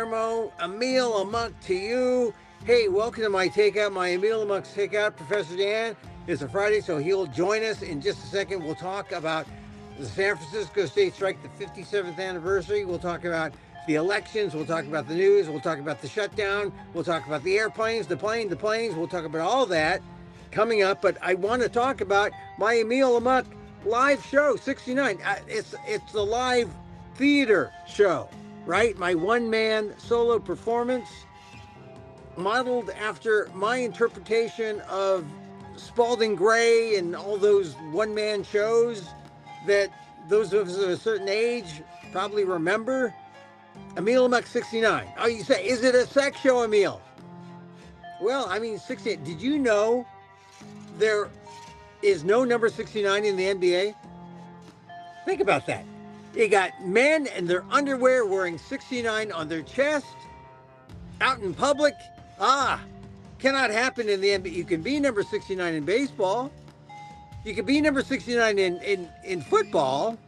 Guillermo, Emil, Amok to you. Hey, welcome to my Takeout, my Emil Amok's Takeout. Professor Dan, it's a Friday, so he'll join us in just a second. We'll talk about the San Francisco State Strike, the 57th anniversary. We'll talk about the elections. We'll talk about the news. We'll talk about the shutdown. We'll talk about the airplanes, the planes. We'll talk about all that coming up. But I want to talk about my Emil Amok live show, 69. It's the live theater show, right? My one-man solo performance modeled after my interpretation of Spalding Gray and all those one-man shows that those of us of a certain age probably remember. Emil Amok 69. Oh, you say, is it a sex show, Emil? Well, I mean, 68. Did you know there is no number 69 in the NBA? Think about that. You got men in their underwear wearing 69 on their chest, out in public. Cannot happen in the NBA. You can be number 69 in baseball. You can be number 69 in football.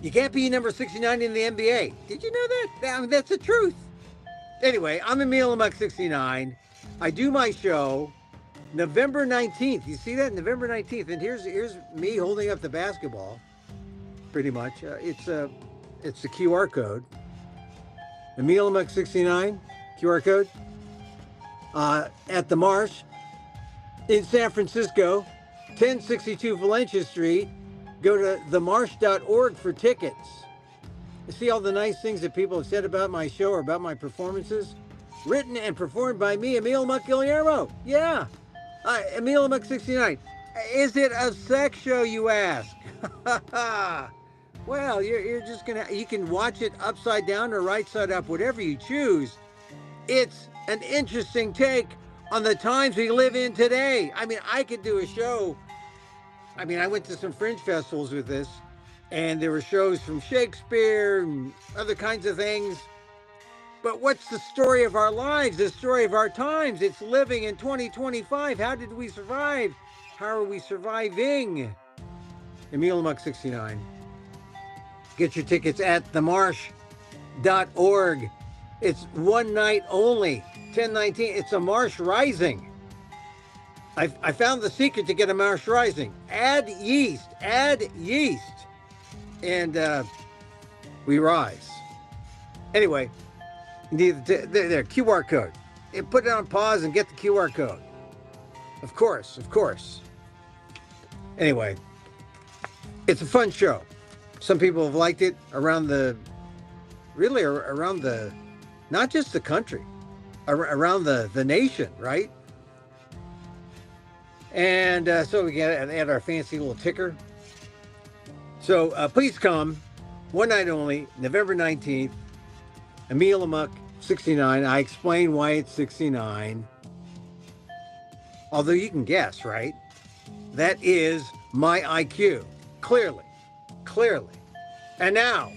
You can't be number 69 in the NBA. Did you know that? I mean, that's the truth. Anyway, I'm Emil Amok 69. I do my show November 19th. You see that? November 19th. And here's me holding up the basketball. Pretty much. It's the QR code. Emil Amok 69 QR code. At the Marsh in San Francisco, 1062 Valencia Street. Go to themarsh.org for tickets. You see all the nice things that people have said about my show or about my performances? Written and performed by me, Emil Amok Guillermo. Yeah. Emil Amok 69. Is it a sex show, you ask? Well, you're just you can watch it upside down or right side up, whatever you choose. It's an interesting take on the times we live in today. I mean, I could do a show. I mean, I went to some fringe festivals with this, and there were shows from Shakespeare and other kinds of things. But what's the story of our lives, the story of our times? It's living in 2025. How did we survive? How are we surviving? Emil Amok 69. Get your tickets at themarsh.org. It's one night only, 10/19. It's a Marsh Rising. I found the secret to get a Marsh Rising. Add yeast, and we rise. Anyway, there, QR code. Put it on pause and get the QR code. Of course. Anyway, it's a fun show. Some people have liked it around not just the country, around the nation, right? And so we get add our fancy little ticker. So please come, one night only, November 19th, Emil Amok 69. I explain why it's 69. Although you can guess, right? That is my IQ, clearly. And now,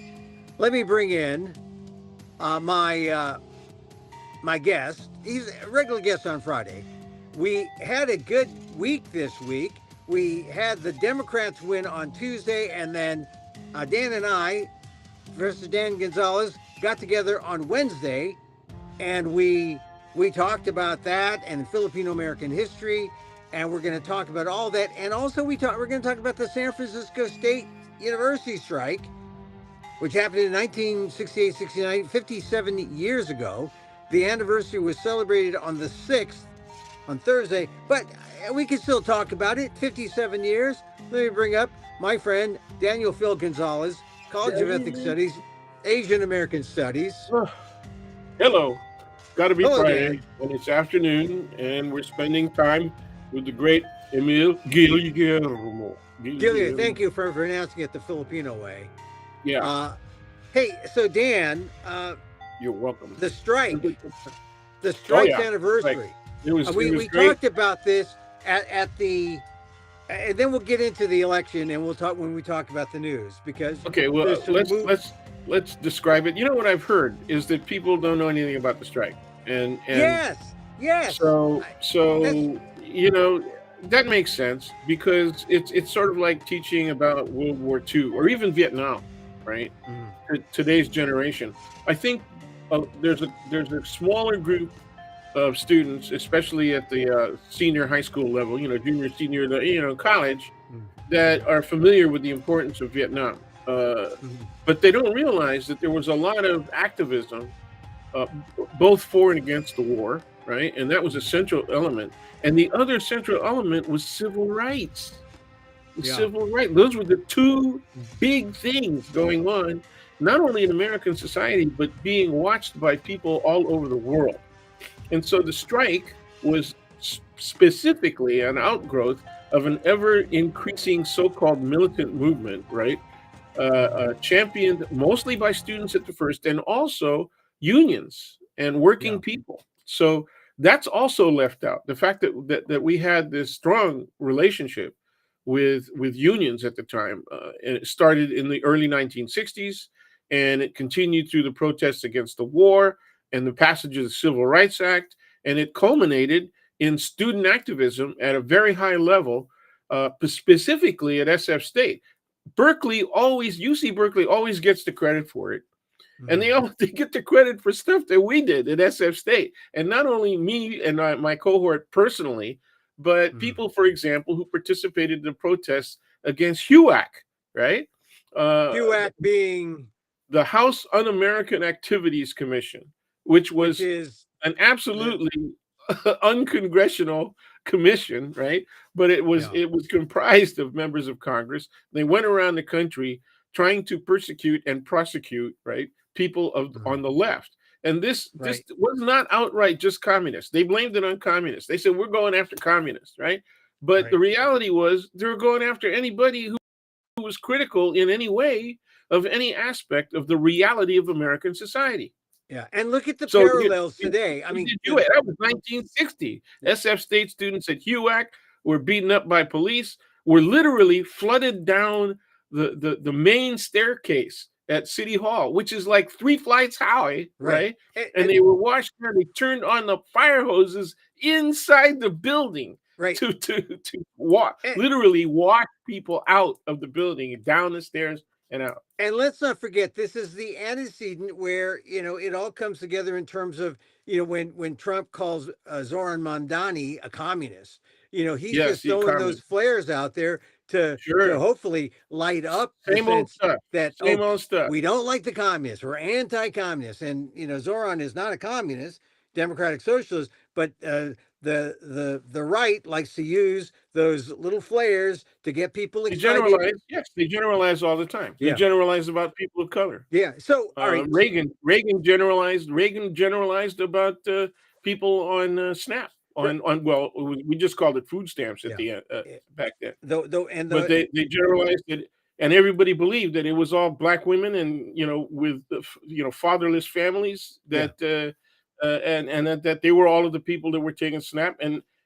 let me bring in my guest. He's a regular guest on Friday. We had a good week this week. We had the Democrats win on Tuesday, and then Dan and I, Professor Dan Gonzalez, got together on Wednesday, and we talked about that and Filipino-American history, and we're going to talk about all that. And also we're going to talk about the San Francisco State University strike, which happened in 1968-69, 57 years ago. The anniversary was celebrated on the 6th, on Thursday, but we can still talk about it. 57 years. Let me bring up my friend Daniel Phil Gonzalez, College of Ethnic Studies, Asian American Studies. Hello. Got to be Hello, Friday, Dan. and it's afternoon, and we're spending time with the great Emil Guillermo. Gillian, thank you for pronouncing it the Filipino way. Yeah. Hey, so Dan, You're welcome. the strike's anniversary. Right. It was We great. talked about this at the, and then we'll get into the election, and we'll talk when we talk about the news, because Okay, well, there's some let's describe it. You know what I've heard is that people don't know anything about the strike, and yes. So you know that makes sense, because it's sort of like teaching about World War II or even Vietnam, right? Mhm. To today's generation, I think there's a smaller group of students, especially at the senior high school level, junior, senior, college, that are familiar with the importance of Vietnam. But they don't realize that there was a lot of activism, both for and against the war, right? And that was a central element. And the other central element was civil rights. Yeah. Civil rights. Those were the two big things going on, not only in American society, but being watched by people all over the world. And so the strike was specifically an outgrowth of an ever increasing so-called militant movement, right? Championed mostly by students at the first, and also unions and working Yeah. people. So that's also left out. The fact that we had this strong relationship with unions at the time, and it started in the early 1960s, and it continued through the protests against the war and the passage of the Civil Rights Act, and it culminated in student activism at a very high level, specifically at SF State. UC Berkeley always gets the credit for it. And they get the credit for stuff that we did at SF State. And not only me and my cohort personally, but people, for example, who participated in the protests against HUAC, right? HUAC being the House Un-American Activities Commission, which which was is an absolutely uncongressional commission, right? But it was comprised of members of Congress. They went around the country trying to persecute and prosecute, right, people on the left. And this was not outright just communists. They blamed it on communists. They said, we're going after communists, right? But the reality was they were going after anybody who was critical in any way of any aspect of the reality of American society. Yeah, and look at the So parallels today. I mean, that was 1960. SF State students at HUAC were beaten up by police, were literally flooded down the main staircase at City Hall, which is like 3 flights high, right? And they were washed down. They turned on the fire hoses inside the building, to literally wash people out of the building and down the stairs and out. And let's not forget, this is the antecedent where, it all comes together in terms of, when Trump calls Zoran Mondani a communist, he's just throwing those flares out there to hopefully light up the sense that we don't like the communists, we're anti-communists. And, Zoran is not a communist, democratic socialist, but the right likes to use those little flares to get people excited. They generalize all the time. They generalize about people of color. Yeah. So all right. Reagan generalized about people on SNAP. We just called it food stamps at the end back then. But they generalized it, and everybody believed that it was all black women and with fatherless families that and that they were all of the people that were taking SNAP.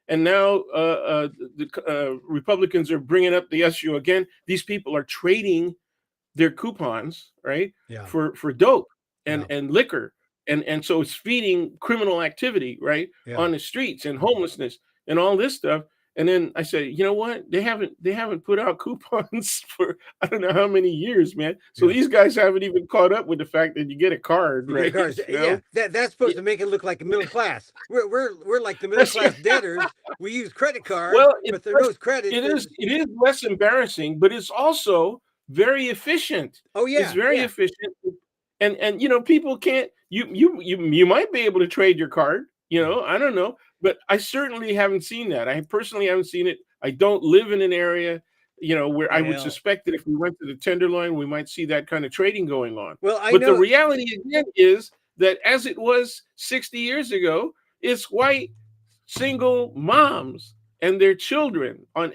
And now the Republicans are bringing up the issue again. These people are trading their coupons, right, for dope and liquor. And so it's feeding criminal activity, right, on the streets and homelessness and all this stuff. And then I said, you know what? They haven't put out coupons for I don't know how many years, man. So these guys haven't even caught up with the fact that you get a card, right? Yeah, that's supposed to make it look like a middle class. We're like the middle class debtors. We use credit cards, but there goes credit. It is less embarrassing, but it's also very efficient. Oh yeah, it's very efficient. And people can't. You might be able to trade your card. I don't know. But I certainly haven't seen that. I personally haven't seen it. I don't live in an area, where I would suspect that if we went to the Tenderloin, we might see that kind of trading going on. Well, but the reality again is that as it was 60 years ago, it's white single moms and their children on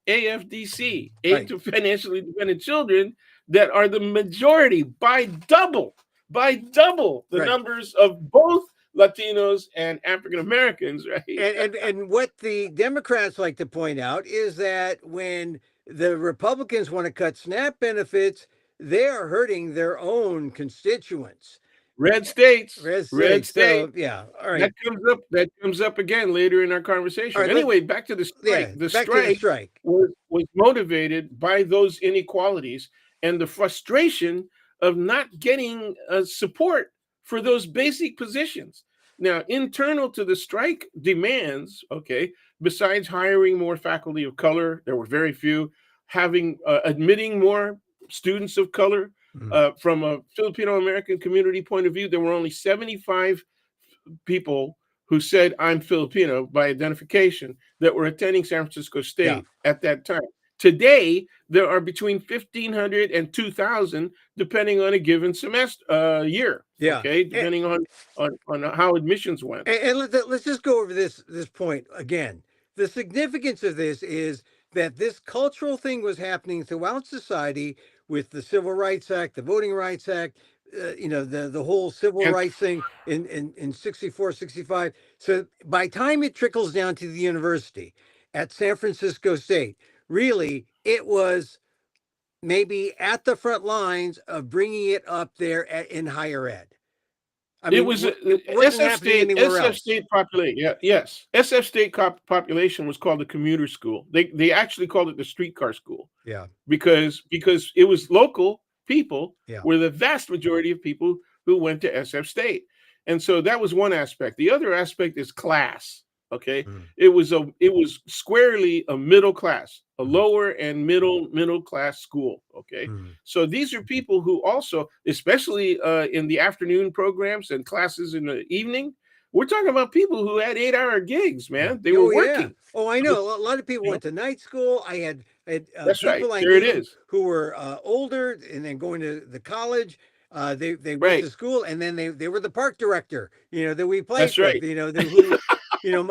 AFDC, aid to financially dependent children, that are the majority by double the numbers of both Latinos and African Americans, right? And what the Democrats like to point out is that when the Republicans want to cut SNAP benefits, they are hurting their own constituents. Red states. So, yeah. All right. That comes up again later in our conversation. Right, anyway, back to the strike. The strike was motivated by those inequalities and the frustration of not getting support for those basic positions. Now, internal to the strike demands, okay, besides hiring more faculty of color, there were very few, admitting more students of color. From a Filipino American community point of view, there were only 75 people who said I'm Filipino by identification that were attending San Francisco State at that time. Today, there are between 1,500 and 2,000, depending on a given semester year. Okay, depending on how admissions went. And let's just go over this point again. The significance of this is that this cultural thing was happening throughout society with the Civil Rights Act, the Voting Rights Act, the whole civil rights thing in 64, 65. So by time it trickles down to the university at San Francisco State, really, it was maybe at the front lines of bringing it up there in higher ed. I mean, it was SF State population. Yes. SF State population was called the commuter school. They actually called it the streetcar school. Yeah. Because it was local people were the vast majority of people who went to SF State. And so that was one aspect. The other aspect is class. Okay. It was squarely a middle class, a lower and middle class school. Okay. So these are people who also, especially in the afternoon programs and classes in the evening, we're talking about people who had 8-hour gigs, man. They were working. Oh, I know. A lot of people went to night school. I had That's people right. I knew who were older and then going to the college. They went to school, and then they were the park director, that we played with,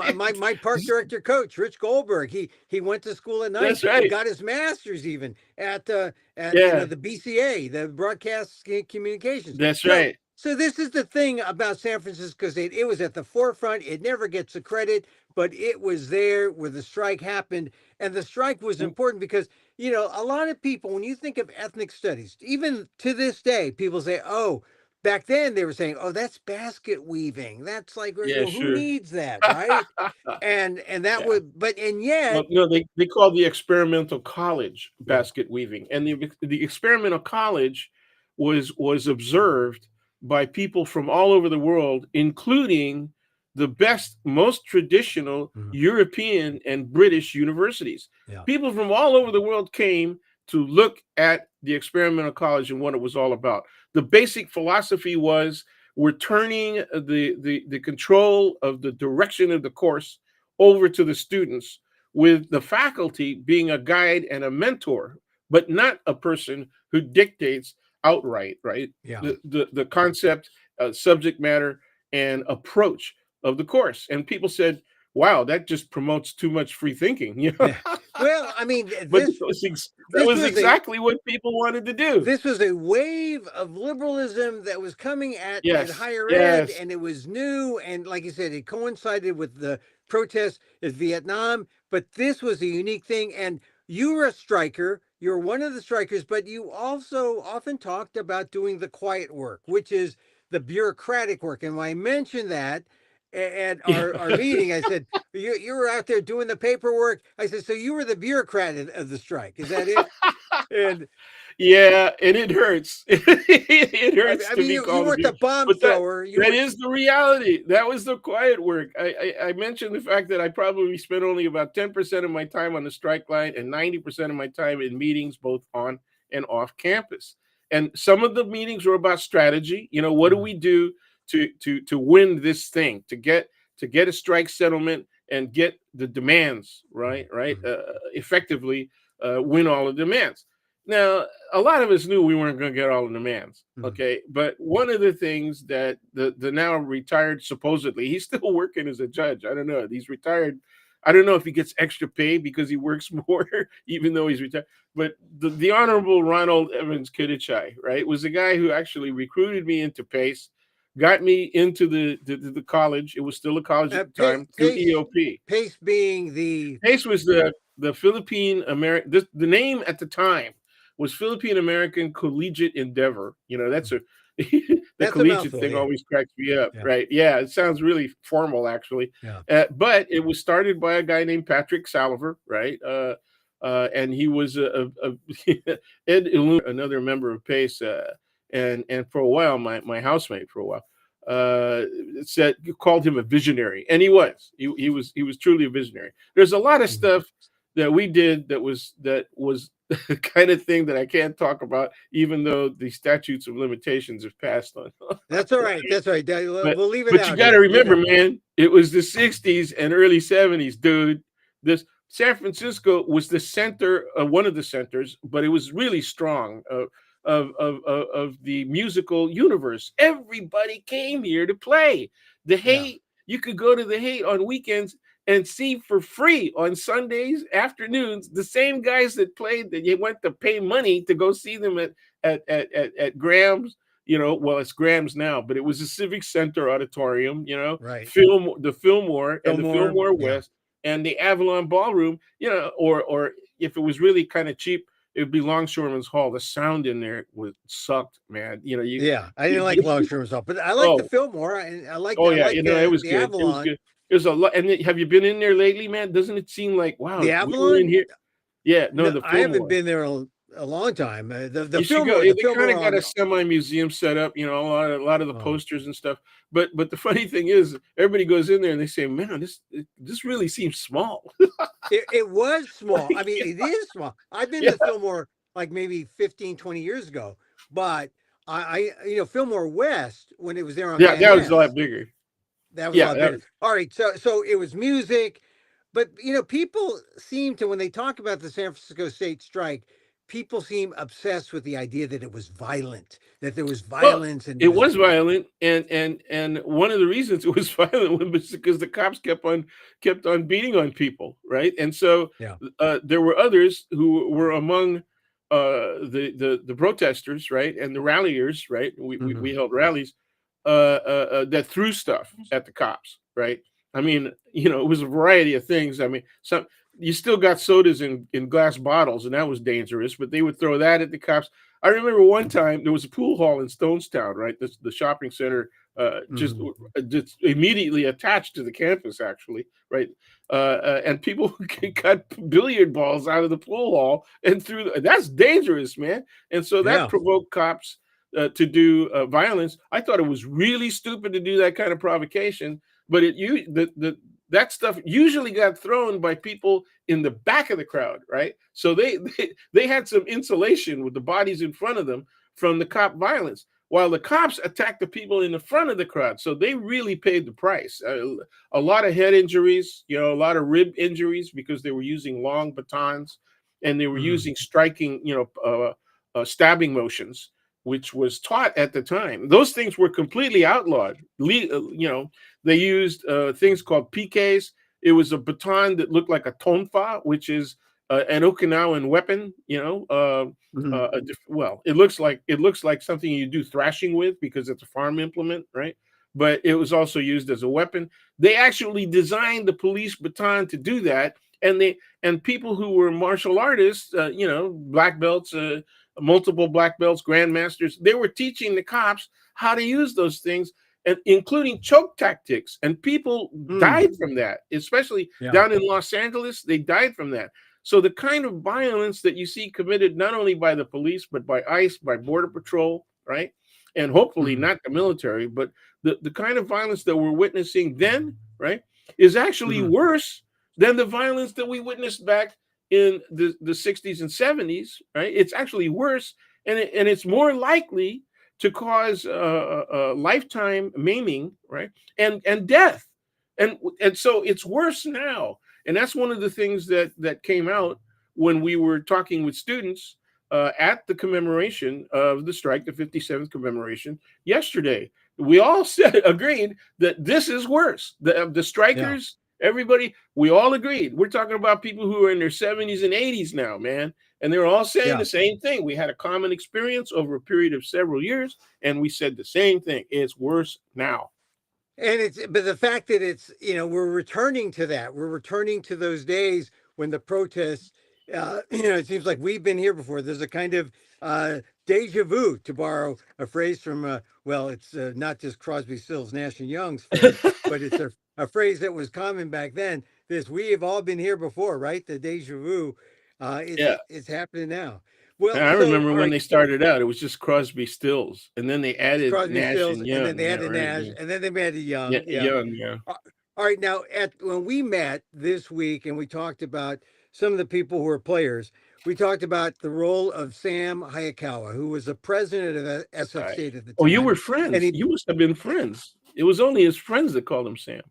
my park director coach, Rich Goldberg, he went to school at night. That's right. He got his master's even at the BCA, the Broadcast Communications. That's right. So this is the thing about San Francisco State. It was at the forefront. It never gets the credit, but it was there where the strike happened. And the strike was important because, a lot of people, when you think of ethnic studies, even to this day, people say, oh, back then they were saying, oh, that's basket weaving. That's like, who needs that, right? and that would, and yet. Well, they call the experimental college basket weaving. And the experimental college was observed by people from all over the world, including the best, most traditional European and British universities. People from all over the world came to look at the experimental college and what it was all about. The basic philosophy was we're turning the control of the direction of the course over to the students, with the faculty being a guide and a mentor, but not a person who dictates outright, right? The concept, subject matter, and approach of the course. And people said, wow, that just promotes too much free thinking. Well, I mean, that was exactly what people wanted to do. This was a wave of liberalism that was coming at higher ed, and it was new. And like you said, it coincided with the protests in Vietnam. But this was a unique thing. And you were a striker. You were one of the strikers, but you also often talked about doing the quiet work, which is the bureaucratic work. And when I mentioned that at our meeting, I said, you were out there doing the paperwork. I said, so you were the bureaucrat of the strike. Is that it? And yeah, and it hurts. It hurts. I mean, you weren't the bomb thrower. That is the reality. That was the quiet work. I mentioned the fact that I probably spent only about 10% of my time on the strike line and 90% of my time in meetings, both on and off campus. And some of the meetings were about strategy. What do we do to win this thing, to get a strike settlement and get the demands right, effectively win all the demands. Now, a lot of us knew we weren't going to get all the demands, okay? But one of the things that the now retired, supposedly, he's still working as a judge. I don't know. He's retired. I don't know if he gets extra pay because he works more, even though he's retired. But the Honorable Ronald Evans Kidichai, right, was the guy who actually recruited me into PACE, got me into the college. It was still a college at the time, through EOP. PACE being PACE was the Philippine American, the name at the time was Philippine American Collegiate Endeavor. That's the collegiate thing always cracks me up, right? Yeah, it sounds really formal, actually. But it was started by a guy named Patrick Saliver, right? And he was Ed Illumin, another member of PACE, and for a while, my housemate for a while. said called him a visionary, and he was. He was truly a visionary. There's a lot of stuff that we did that was the kind of thing that I can't talk about, even though the statutes of limitations have passed on. That's all right. That's all right. We'll leave it but out. You got to remember, man, it was the 60s and early 70s, dude. This San Francisco was the center, one of the centers, but it was really strong of the musical universe. Everybody came here to play. The Haight, you could go to the Haight on weekends and see for free on Sundays afternoons the same guys that played that you went to pay money to go see them at Graham's. Well, it's Graham's now, but it was a Civic Center auditorium. Right. The Fillmore and the Fillmore West and the Avalon Ballroom. Or if it was really kind of cheap, it would be Longshoreman's Hall. The sound in there sucked, man. I didn't like Longshoreman's Hall, but I like the Fillmore, and I like. Oh yeah, it was good. Avalon. It was good. There's a lot. And have you been in there lately, man? Doesn't it seem like wow? The Avalon in here? Yeah, no, the Fillmore. I haven't been there a long time. The Fillmore, they kind of got a semi-museum set up. A lot of the posters and stuff. But the funny thing is, everybody goes in there and they say, "Man, this really seems small." It was small. I mean, it is small. I've been to the Fillmore like maybe 15, 20 years ago, but I Fillmore West when it was there on that was a lot bigger. That was a lot bigger. All right, so it was music, but people seem to, when they talk about the San Francisco State strike, people seem obsessed with the idea that it was violent, that there was violence, and it was violent, and one of the reasons it was violent was because the cops kept on beating on people, right? And so there were others who were among the protesters, right, and the ralliers, right? We held rallies that threw stuff at the cops, right? I mean, it was a variety of things. I mean, you still got sodas in glass bottles, and that was dangerous, but they would throw that at the cops. I remember one time there was a pool hall in Stonestown, right? The shopping center, just immediately attached to the campus, actually, right? And people got billiard balls out of the pool hall and that's dangerous, man. And so that provoked cops to do violence. I thought it was really stupid to do that kind of provocation, but that stuff usually got thrown by people in the back of the crowd, right? So they had some insulation with the bodies in front of them from the cop violence, while the cops attacked the people in the front of the crowd. So they really paid the price. A lot of head injuries, a lot of rib injuries because they were using long batons and they were using striking, stabbing motions, which was taught at the time. Those things were completely outlawed. They used things called PKs. It was a baton that looked like a tonfa, which is an Okinawan weapon. Well, it looks like something you do thrashing with because it's a farm implement, right? But it was also used as a weapon. They actually designed the police baton to do that, and people who were martial artists, black belts, multiple black belts, grandmasters, they were teaching the cops how to use those things, and including choke tactics. And people died from that, especially down in Los Angeles. They died from that. So the kind of violence that you see committed not only by the police, but by ICE, by Border Patrol, right? And hopefully not the military, but the kind of violence that we're witnessing then, right, is actually worse than the violence that we witnessed back in the 60s and 70s, right? It's actually worse, and it's more likely to cause lifetime maiming, right, and death, and so it's worse now. And that's one of the things that came out when we were talking with students at the commemoration of the strike, the 57th commemoration yesterday. We all agreed that this is worse. The strikers. Everybody, we all agreed. We're talking about people who are in their 70s and 80s now, man. And they're all saying the same thing. We had a common experience over a period of several years, and we said the same thing. It's worse now. And but the fact that it's, we're returning to that. We're returning to those days when the protests, it seems like we've been here before. There's a kind of deja vu, to borrow a phrase from, it's not just Crosby, Stills, Nash and Young's phrase, but it's a phrase that was common back then. We have all been here before, right? The deja vu is happening now. Well, I so remember all when right, they started out, it was just Crosby, Stills, and then they it's added Crosby, Nash Stills, and and Young. then they Yeah, had the right. Nash, Yeah, and then they had the yeah, Young. Yeah. Young. Yeah, All right, now at when we met this week and we talked about some of the people who were players, we talked about the role of Sam Hayakawa, who was the president of SF right. State at the Oh, you time, were and friends. he You must have been friends. It was only his friends that called him Sam.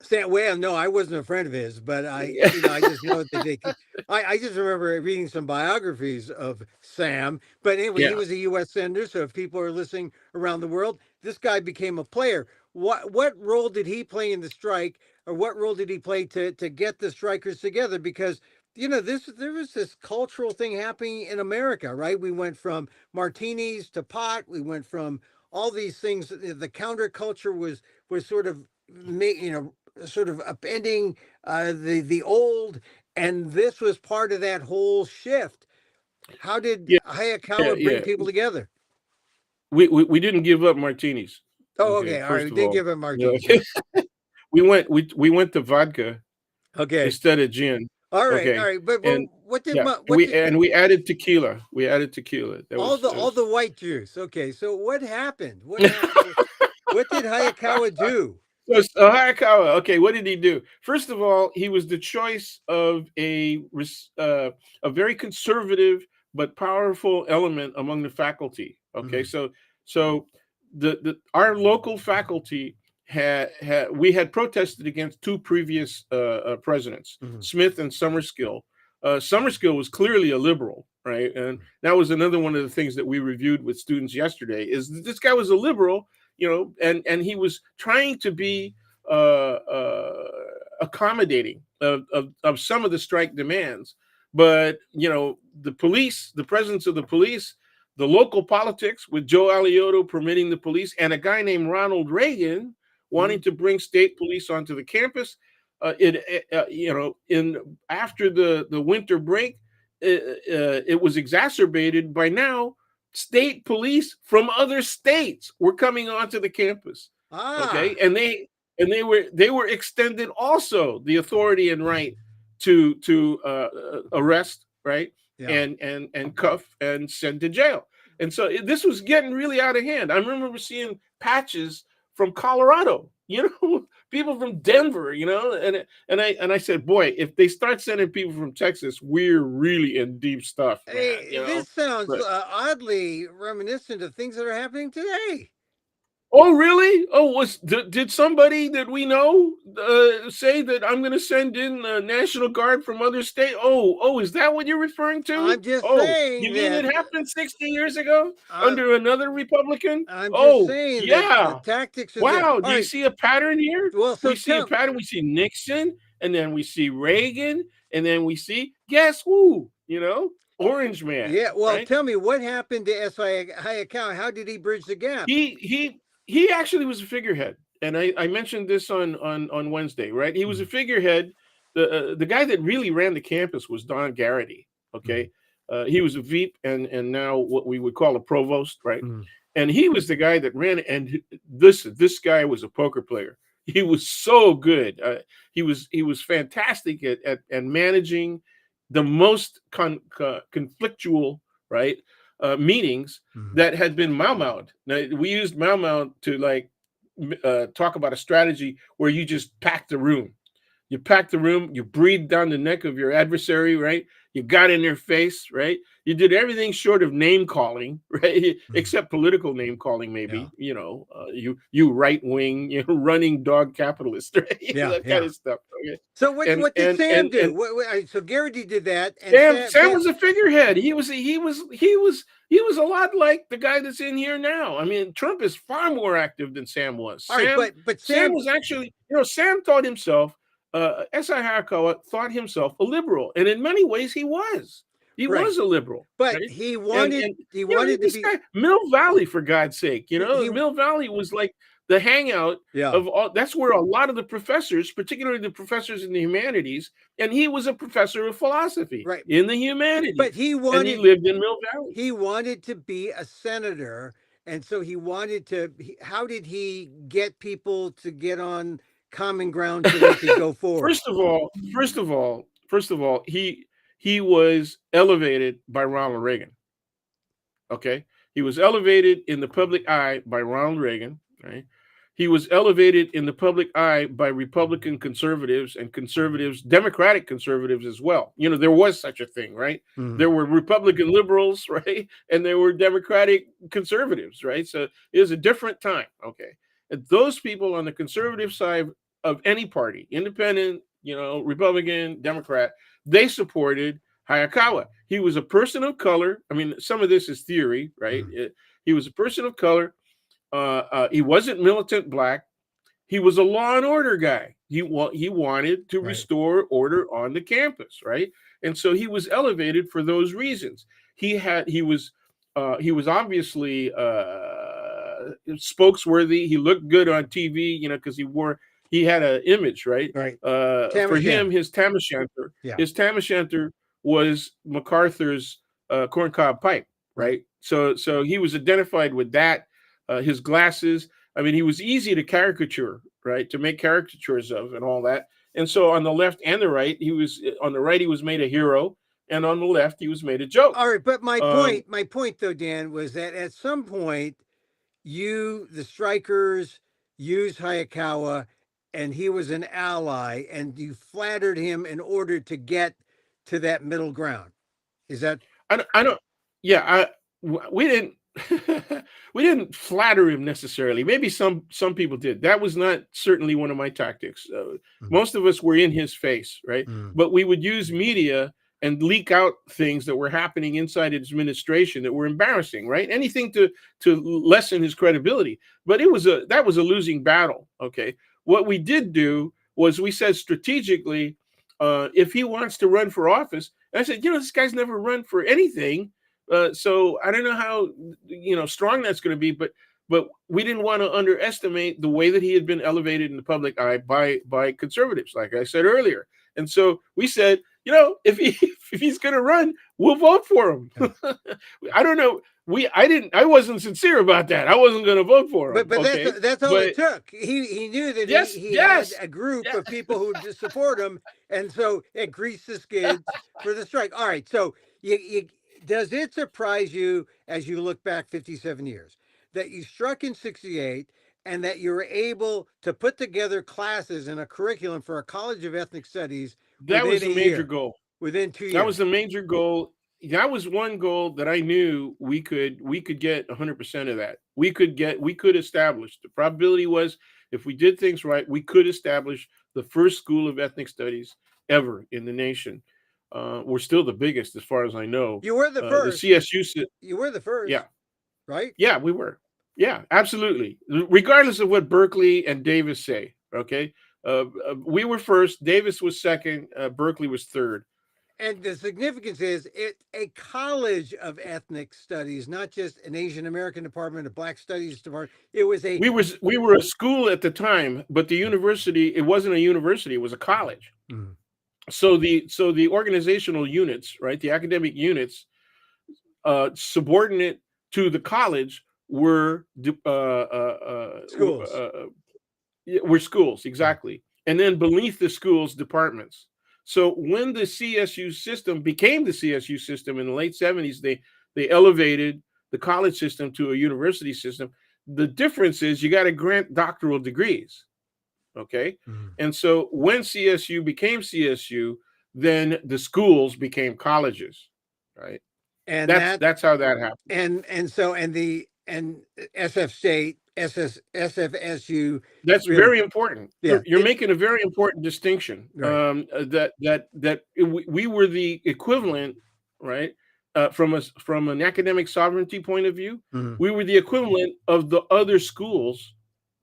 Sam, well, no, I wasn't a friend of his, but I just know that they could. I just remember reading some biographies of Sam. But anyway, he Yeah. was a U.S. senator. So if people are listening around the world, this guy became a player. What role did he play in the strike, or what role did he play to get the strikers together? Because there was this cultural thing happening in America, right? We went from martinis to pot. We went from all these things. The counterculture was sort of sort of upending the old, and this was part of that whole shift. How did Yeah, yeah, Hayakawa bring yeah. people together? We didn't give up martinis. Oh, Okay, okay, all right. first We of did all, give him you know, martinis, yeah. we went to vodka Okay, instead of gin. all Okay, right. But and what did yeah, what did we added tequila. We added tequila. That all the was. white juice? Okay, so what happened? What did Hayakawa do? So Hayakawa, okay, what did he do? First of all, he was the choice of a very conservative but powerful element among the faculty. Okay, Mm-hmm. so the our local faculty we had protested against two previous presidents, Mm-hmm. Smith and Summerskill. Summerskill was clearly a liberal, right? And that was another one of the things that we reviewed with students yesterday. Is that this guy was a liberal, and he was trying to be accommodating of some of the strike demands, but the police, the presence of the police, the local politics with Joe Alioto permitting the police, and a guy named Ronald Reagan Mm-hmm. wanting to bring state police onto the campus. In after the winter break, it was exacerbated by now state police from other states were coming onto the campus. Okay, Ah, and they were extended also the authority and right to arrest, right, yeah. and cuff and send to jail. And so this was getting really out of hand. I remember seeing patches from Colorado, people from Denver, and I said, boy, if they start sending people from Texas, we're really in deep stuff, man. Hey, this sounds But oddly reminiscent of things that are happening today. oh, really? Oh, did somebody that we know say that I'm going to send in the National Guard from other states? Oh, is that what you're referring to? I'm just Oh, you saying mean that it happened 60 years ago uh, under another Republican? I'm just Oh, saying that the yeah. tactics are there. Wow. All Do you right. see a pattern here? Well, so We see a tell. pattern. We see Nixon, and then we see Reagan, and then we see, guess who? Orange Man, Yeah. Well, right? tell me what happened to S.I. Hayakawa. How did he bridge the gap? He actually was a figurehead, and I mentioned this on Wednesday, right? He was a Mm-hmm. figurehead. The guy that really ran the campus was Don Garrity. Okay, he was a veep and now what we would call a provost, right? Mm-hmm. And he was the guy that ran it. And this guy was a poker player. He was so good. He was fantastic at managing the most conflictual, right, meetings Mm-hmm. that had been Mau. Now we used Mau to talk about a strategy where you just pack the room. You pack the room, you breathe down the neck of your adversary, right? You got in their face, right? You did everything short of name calling, right? Mm-hmm. Except political name calling, Yeah. maybe. You right wing, running dog capitalist, right? Yeah. That kind Yeah. of stuff. Okay, So and what did and Sam and do? and So Garrity did that, and Sam Sam. was a figurehead. He was a lot like the guy that's in here now. I mean, Trump is far more active than Sam was. All right, but Sam Sam. was actually, Sam thought himself, S.I. Hayakawa thought himself a liberal, and in many ways he was. He Right, was a liberal, but right? he And wanted and he wanted to this be guy, Mill Valley, for God's sake, he. Mill Valley was like the hangout Yeah. of all. That's where a lot of the professors, particularly the professors in the humanities, and he was a professor of philosophy Right, in the but humanities, and he lived in Mill Valley. he wanted to be a senator, and so he wanted to. How did he get people to get on common ground so they could go forward? First of all, he he was elevated by Ronald Reagan. Okay, he was elevated in the public eye by Ronald Reagan. Right, he was elevated in the public eye by Republican conservatives and conservatives, Democratic conservatives as well. You know, there was such a thing, right? There were Republican liberals, right, and there were Democratic conservatives, right? So it was a different time. Okay, and those people on the conservative side of any party, independent, you know, Republican, Democrat, they supported Hayakawa. He was a person of color. I mean, some of this is theory, right? He was a person of color. He wasn't militant black. He was a law and order guy. He wanted to restore order on the campus, right? And so he was elevated for those reasons. He was obviously spokesworthy. He looked good on TV, you know, because he had an image, right? Right. For him, his tam o'shanter was MacArthur's corncob pipe, right? So he was identified with that. His glasses. I mean, he was easy to caricature, right? To make caricatures of and all that. And so on the left and the right, he was made a hero, and on the left, he was made a joke. All right, but my point though, Dan, was that at some point, the strikers, used Hayakawa, and he was an ally, and you flattered him in order to get to that middle ground. Is that? I don't. Yeah, we didn't. We didn't flatter him necessarily. Maybe some people did. That was not certainly one of my tactics. Most of us were in his face, right? But we would use media and leak out things that were happening inside his administration that were embarrassing, right? Anything to lessen his credibility. But that was a losing battle. Okay, what we did do was we said strategically, if he wants to run for office, I said, you know, this guy's never run for anything. So I don't know how, you know, strong that's going to be, but we didn't want to underestimate the way that he had been elevated in the public eye by conservatives, like I said earlier. And so we said, you know, if he's going to run, we'll vote for him. I don't know. I wasn't sincere about that. I wasn't going to vote for him. But that's all it took. He knew that he had a group of people who would just support him, and so it greased the skids for the strike. All right, so does it surprise you as you look back 57 years that you struck in 68 and that you were able to put together classes and a curriculum for a College of Ethnic Studies? That was a major goal. Within 2 years. That was a major goal. That was one goal that I knew we could get 100% of that. We could establish. The probability was, if we did things right, we could establish the first school of ethnic studies ever in the nation. We're still the biggest, as far as I know. You were the first. The CSU. You were the first. Yeah. Right? Yeah, we were. Yeah, absolutely. Regardless of what Berkeley and Davis say, okay? We were first. Davis was second. Berkeley was third. And the significance is it's a college of ethnic studies, not just an Asian American department, a Black studies department. It was we were a school at the time, but the university, it wasn't a university, it was a college. So the organizational units, right, the academic units, subordinate to the college were schools. Were schools, exactly. And then beneath the schools, departments. So when the CSU system became the CSU system in the late 70s, they elevated the college system to a university system. The difference is you got to grant doctoral degrees. Okay. And so when CSU became CSU, then the schools became colleges. Right. And that's how that happened. And SF State, SFSU. That's really, very important. Yeah. You're making a very important distinction. Right. That we were the equivalent, right? From an academic sovereignty point of view, we were the equivalent of the other schools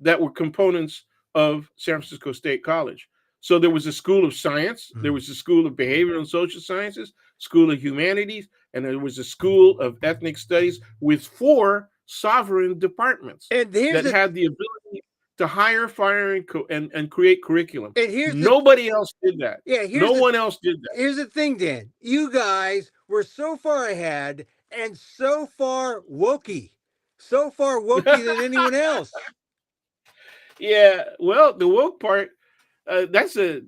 that were components of San Francisco State College. So there was a school of science, there was a school of behavioral and social sciences, school of humanities, and there was a school of ethnic studies with 4 sovereign departments that had the ability to hire, fire, and create curriculum. And nobody else did that. Yeah, no one else did that. Here's the thing, Dan. You guys were so far ahead and so far wokey than anyone else. Yeah, well, the woke part, that's the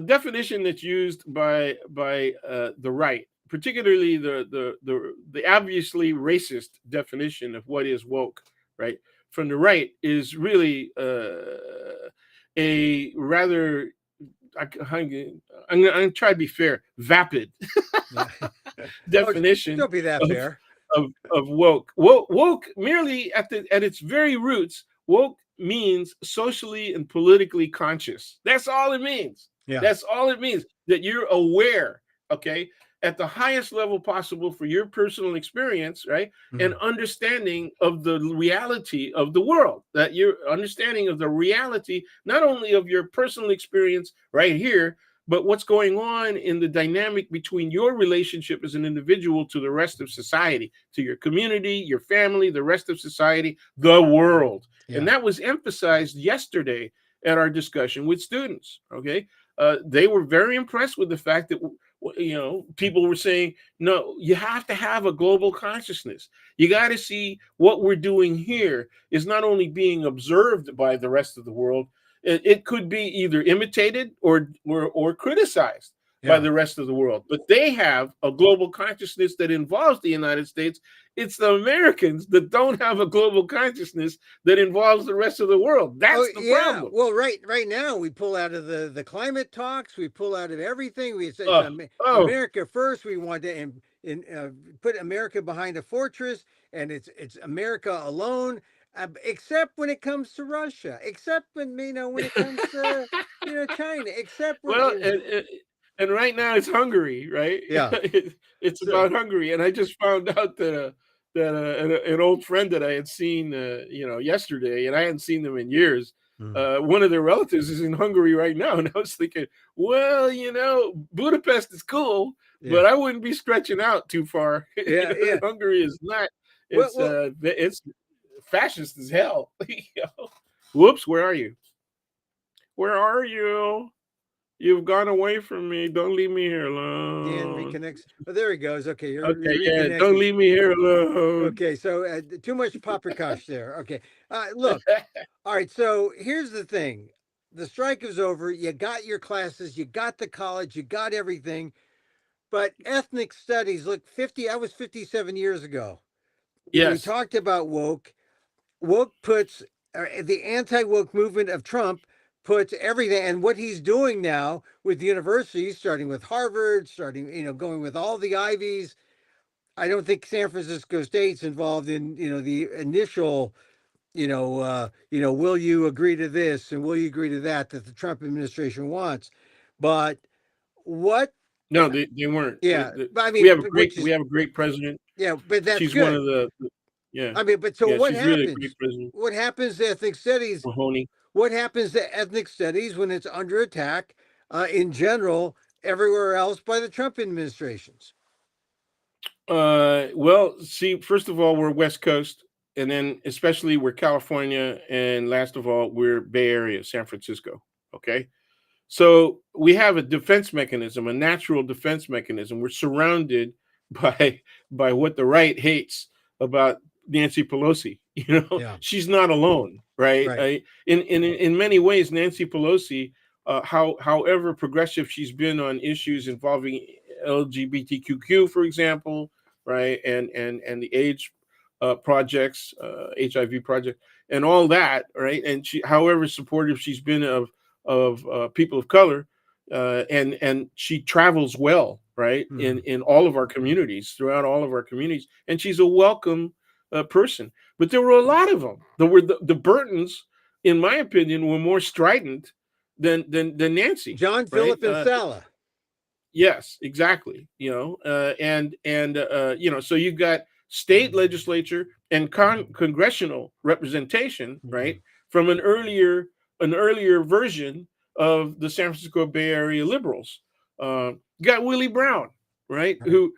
definition that's used by the right, particularly the obviously racist definition of what is woke, right? From the right is really a rather I'm going to try to be fair, vapid definition. Don't be that fair. Of woke. Woke merely at its very roots, woke means socially and politically conscious. That's all it means. Yeah. That's all it means. That you're aware, okay, at the highest level possible for your personal experience, right? And understanding of the reality of the world. That you're understanding of the reality, not only of your personal experience right here, but what's going on in the dynamic between your relationship as an individual to the rest of society, to your community, your family, the rest of society, the world. Yeah. And that was emphasized yesterday at our discussion with students. Okay. They were very impressed with the fact that, people were saying, no, you have to have a global consciousness. You got to see what we're doing here is not only being observed by the rest of the world, it could be either imitated or criticized by the rest of the world. But they have a global consciousness that involves the United States. It's the Americans that don't have a global consciousness that involves the rest of the world. That's the problem. Well, right now we pull out of the climate talks. We pull out of everything. We say America first. We want to put America behind a fortress, and it's America alone. Except when it comes to Russia, except when when it comes to China, except when and right now it's Hungary, right? Yeah, it's about Hungary, and I just found out that an old friend that I had seen yesterday, and I hadn't seen them in years. One of their relatives is in Hungary right now, and I was thinking, well, Budapest is cool, but I wouldn't be stretching out too far. Hungary is not. It's fascist as hell. Whoops, where are you? Where are you? You've gone away from me. Don't leave me here alone. Dan reconnects. Oh, there he goes. Okay, you're okay. Don't leave me here alone. Okay, so too much paprikash there. Okay, look. All right, so here's the thing: the strike is over. You got your classes. You got the college. You got everything. But ethnic studies. Look, I was 57 years ago. Yes. We talked about woke. Woke puts the anti-woke movement of Trump puts everything, and what he's doing now with the universities, starting with Harvard, going with all the Ivies. I don't think San Francisco State's involved in the initial will you agree to this and will you agree to that the Trump administration wants. But what? No, they weren't. Yeah, I mean, we have a great president. Yeah, but that's she's good. One of the yeah. I mean, but so what happens? Really a great president. What happens to ethnic studies? Mahoney. What happens to ethnic studies when it's under attack in general everywhere else by the Trump administrations? Well, see, first of all, we're West Coast, and then especially we're California, and last of all, we're Bay Area, San Francisco. Okay. So we have a defense mechanism, a natural defense mechanism. We're surrounded by what the right hates about Nancy Pelosi. She's not alone, right? In many ways, Nancy Pelosi, however progressive she's been on issues involving LGBTQ, for example, right, and the AIDS projects, HIV project, and all that, right, and however supportive she's been of people of color, and she travels well, right, in all of our communities, throughout all of our communities, and she's a welcome person. But there were a lot of them. There were the Burtons, in my opinion, were more strident than Nancy. John, Philip, and Sala. Yes, exactly. So you've got state legislature and congressional representation, right, from an earlier version of the San Francisco Bay Area liberals. Got Willie Brown, right, who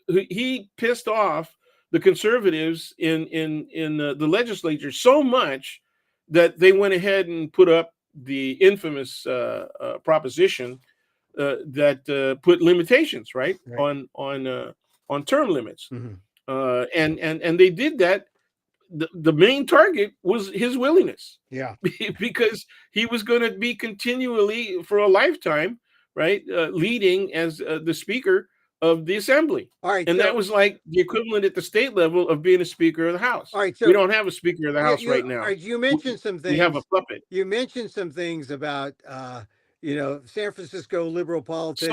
he pissed off the conservatives in the legislature so much that they went ahead and put up the infamous proposition that put limitations on term limits, and they did that the main target was his willingness. Yeah. Because he was going to be continually for a lifetime, right, leading as the speaker of the assembly. All right. And So that was like the equivalent at the state level of being a speaker of the House. all right. We So don't have a speaker of the House right all now. right, you mentioned some We have a things. puppet. You mentioned some things about San Francisco liberal So politics.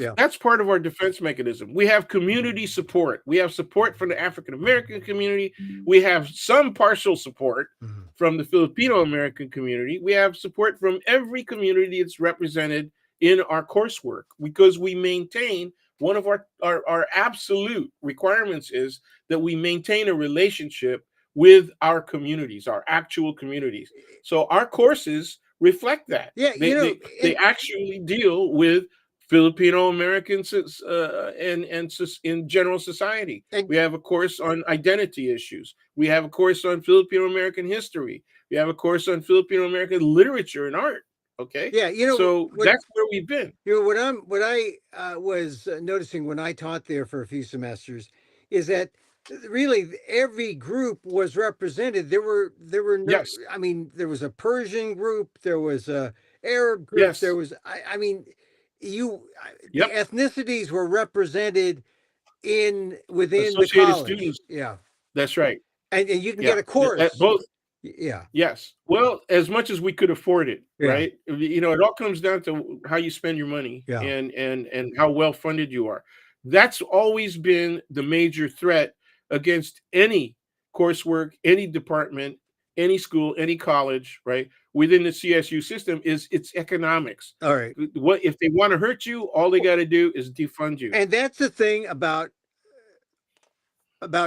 Yeah. that's part of our defense mechanism. We have community support. We have support from the African American community. We have some partial support from the Filipino American community. We have support from every community that's represented in our coursework, because we maintain one of our absolute requirements is that we maintain a relationship with our communities, our actual communities. So our courses reflect that. Yeah. They actually deal with Filipino Americans and in general society. We have a course on identity issues. We have a course on Filipino American history. We have a course on Filipino American literature and art. Okay. Yeah. So that's where we've been. What I was noticing when I taught there for a few semesters is that really every group was represented. There were no. Yes. I mean, there was a Persian group. There was a Arab group. Yes. There was. I mean, the Yep. ethnicities were represented within Associated the college. students. Yeah. That's right. And you can get a course. Both. Yeah. Yes. Well, as much as we could afford it, Yeah. right? It all comes down to how you spend your money. Yeah. And how well funded you are. That's always been the major threat against any coursework, any department, any school, any college, right? Within the CSU system is its economics. All right. What if they want to hurt you, all they got to do is defund you. And that's the thing about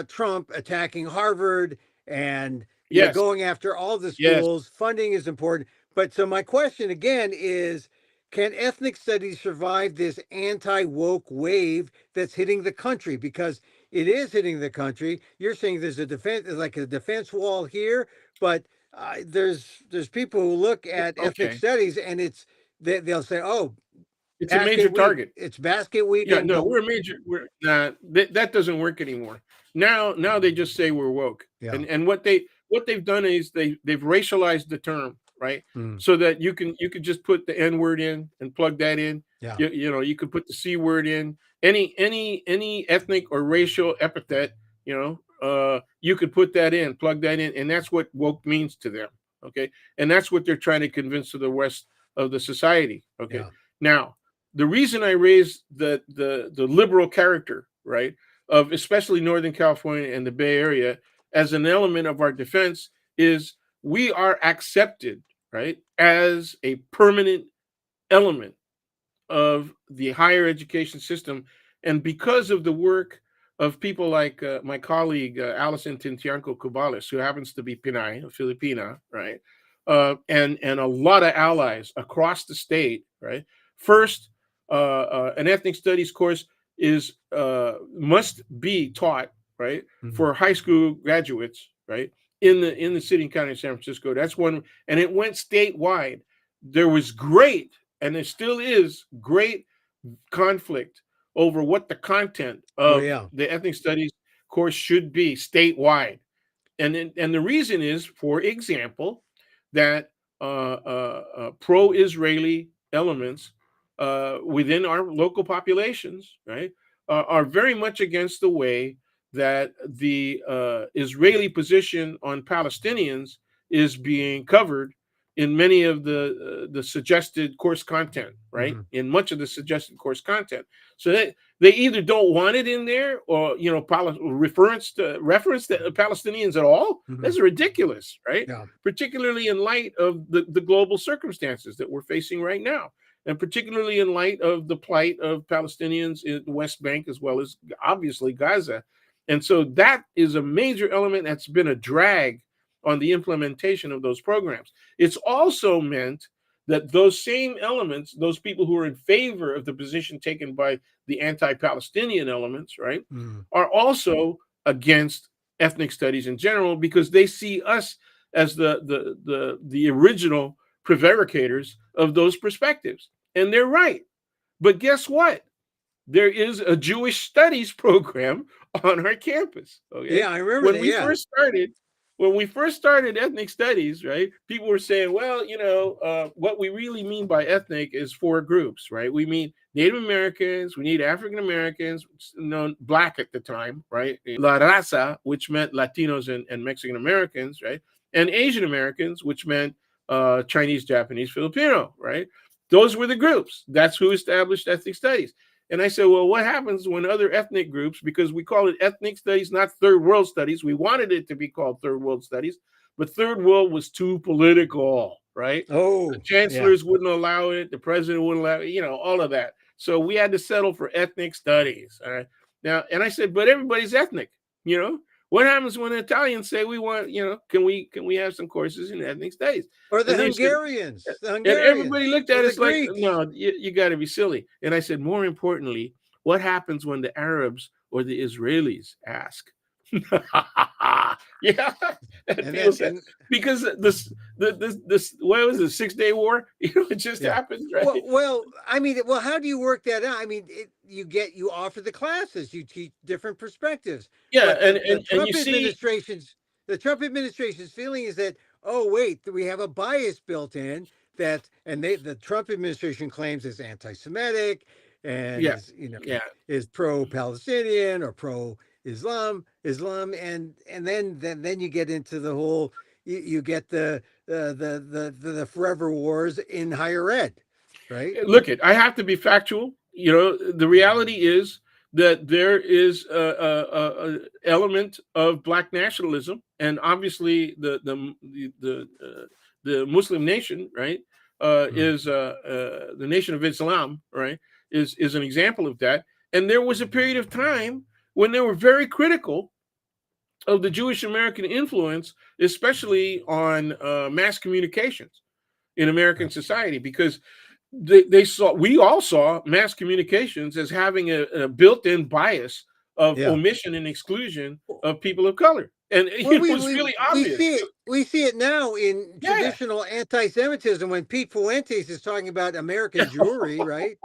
Trump attacking Harvard and going after all the schools. Yes. Funding is important. But so my question again is, can ethnic studies survive this anti-woke wave that's hitting the country? Because it is hitting the country. You're saying there's a defense wall here, but there's people who look at ethnic studies and they'll say, oh, it's a major target. It's basket week. Yeah, no, that doesn't work anymore. Now they just say we're woke. Yeah. And what they've done is they've racialized the term, right? So that you could just put the N word in and plug that in. Yeah. You could put the C word in. Any ethnic or racial epithet, you could put that in, plug that in, and that's what woke means to them. Okay. And that's what they're trying to convince to the rest of the society. Okay. Yeah. Now, the reason I raised the liberal character, right, of especially Northern California and the Bay Area as an element of our defense is we are accepted, right, as a permanent element of the higher education system. And because of the work of people like my colleague, Alison Tintianco-Cubales, who happens to be Pinay, a Filipina, right, and a lot of allies across the state, right. First, an ethnic studies course must be taught, right, for high school graduates, right, in the city and county of San Francisco. That's one, and it went statewide. There was great, and there still is great conflict over what the content of the ethnic studies course should be statewide, and the reason is, for example, that pro-Israeli elements within our local populations, right, are very much against the way that the Israeli position on Palestinians is being covered in many of the suggested course content, right? In much of the suggested course content. So they either don't want it in there, or reference to Palestinians at all. That's ridiculous, right? Yeah. Particularly in light of the global circumstances that we're facing right now. And particularly in light of the plight of Palestinians in the West Bank, as well as obviously Gaza. And so that is a major element that's been a drag on the implementation of those programs. It's also meant that those same elements, those people who are in favor of the position taken by the anti-Palestinian elements, right, are also against ethnic studies in general, because they see us as the original prevaricators of those perspectives. And they're right. But guess what? there is a Jewish studies program on our campus. Okay. Yeah, I remember When that. we Yeah. first started ethnic studies, right? People were saying, well, what we really mean by ethnic is 4 groups, right? We mean Native Americans, we need African Americans, known black at the time, right? La raza, which meant Latinos and Mexican Americans, right? And Asian Americans, which meant Chinese, Japanese, Filipino, right? Those were the groups. That's who established ethnic studies. And I said, well, what happens when other ethnic groups, because we call it ethnic studies, not third world studies. We wanted it to be called third world studies, but third world was too political, right? Oh, The chancellors wouldn't allow it. The president wouldn't allow it, all of that. So we had to settle for ethnic studies. All right. Now, and I said, but everybody's ethnic, What happens when the Italians say we want, can we have some courses in ethnic studies? Or the Hungarians. And everybody looked at us like, Greeks. no, you got to be silly. And I said, more importantly, what happens when the Arabs or the Israelis ask? Yeah, because this what was it, 6-day war? It just happened, right? Well, I mean, how do you work that out? I mean, you offer the classes, you teach different perspectives. Yeah, but the Trump administration's feeling is that, oh wait, we have a bias built in the Trump administration claims is anti-Semitic and is pro-Palestinian or pro-Islam, and then you get into the whole you get the forever wars in higher ed, right? Look, I have to be factual. The reality is that there is a element of Black nationalism, and obviously the Muslim nation, right, is the Nation of Islam, right, is an example of that. And there was a period of time when they were very critical of the Jewish American influence, especially on mass communications in American society, because we all saw mass communications as having a built-in bias of omission and exclusion of people of color. And it was really obvious. We see it now in traditional anti-Semitism when Pete Fuentes is talking about American Jewry, right?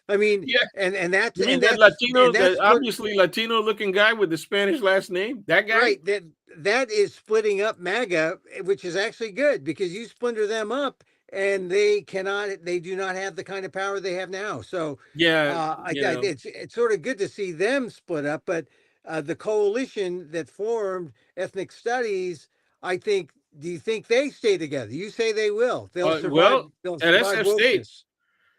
I mean, and that's that Latino, that obviously Latino-looking guy with the Spanish last name. That guy, right? That is splitting up MAGA, which is actually good because you splinter them up, and they do not have the kind of power they have now. So it's sort of good to see them split up, but the coalition that formed ethnic studies, I think. Do you think they stay together? You say they will. They'll survive. Well, they'll survive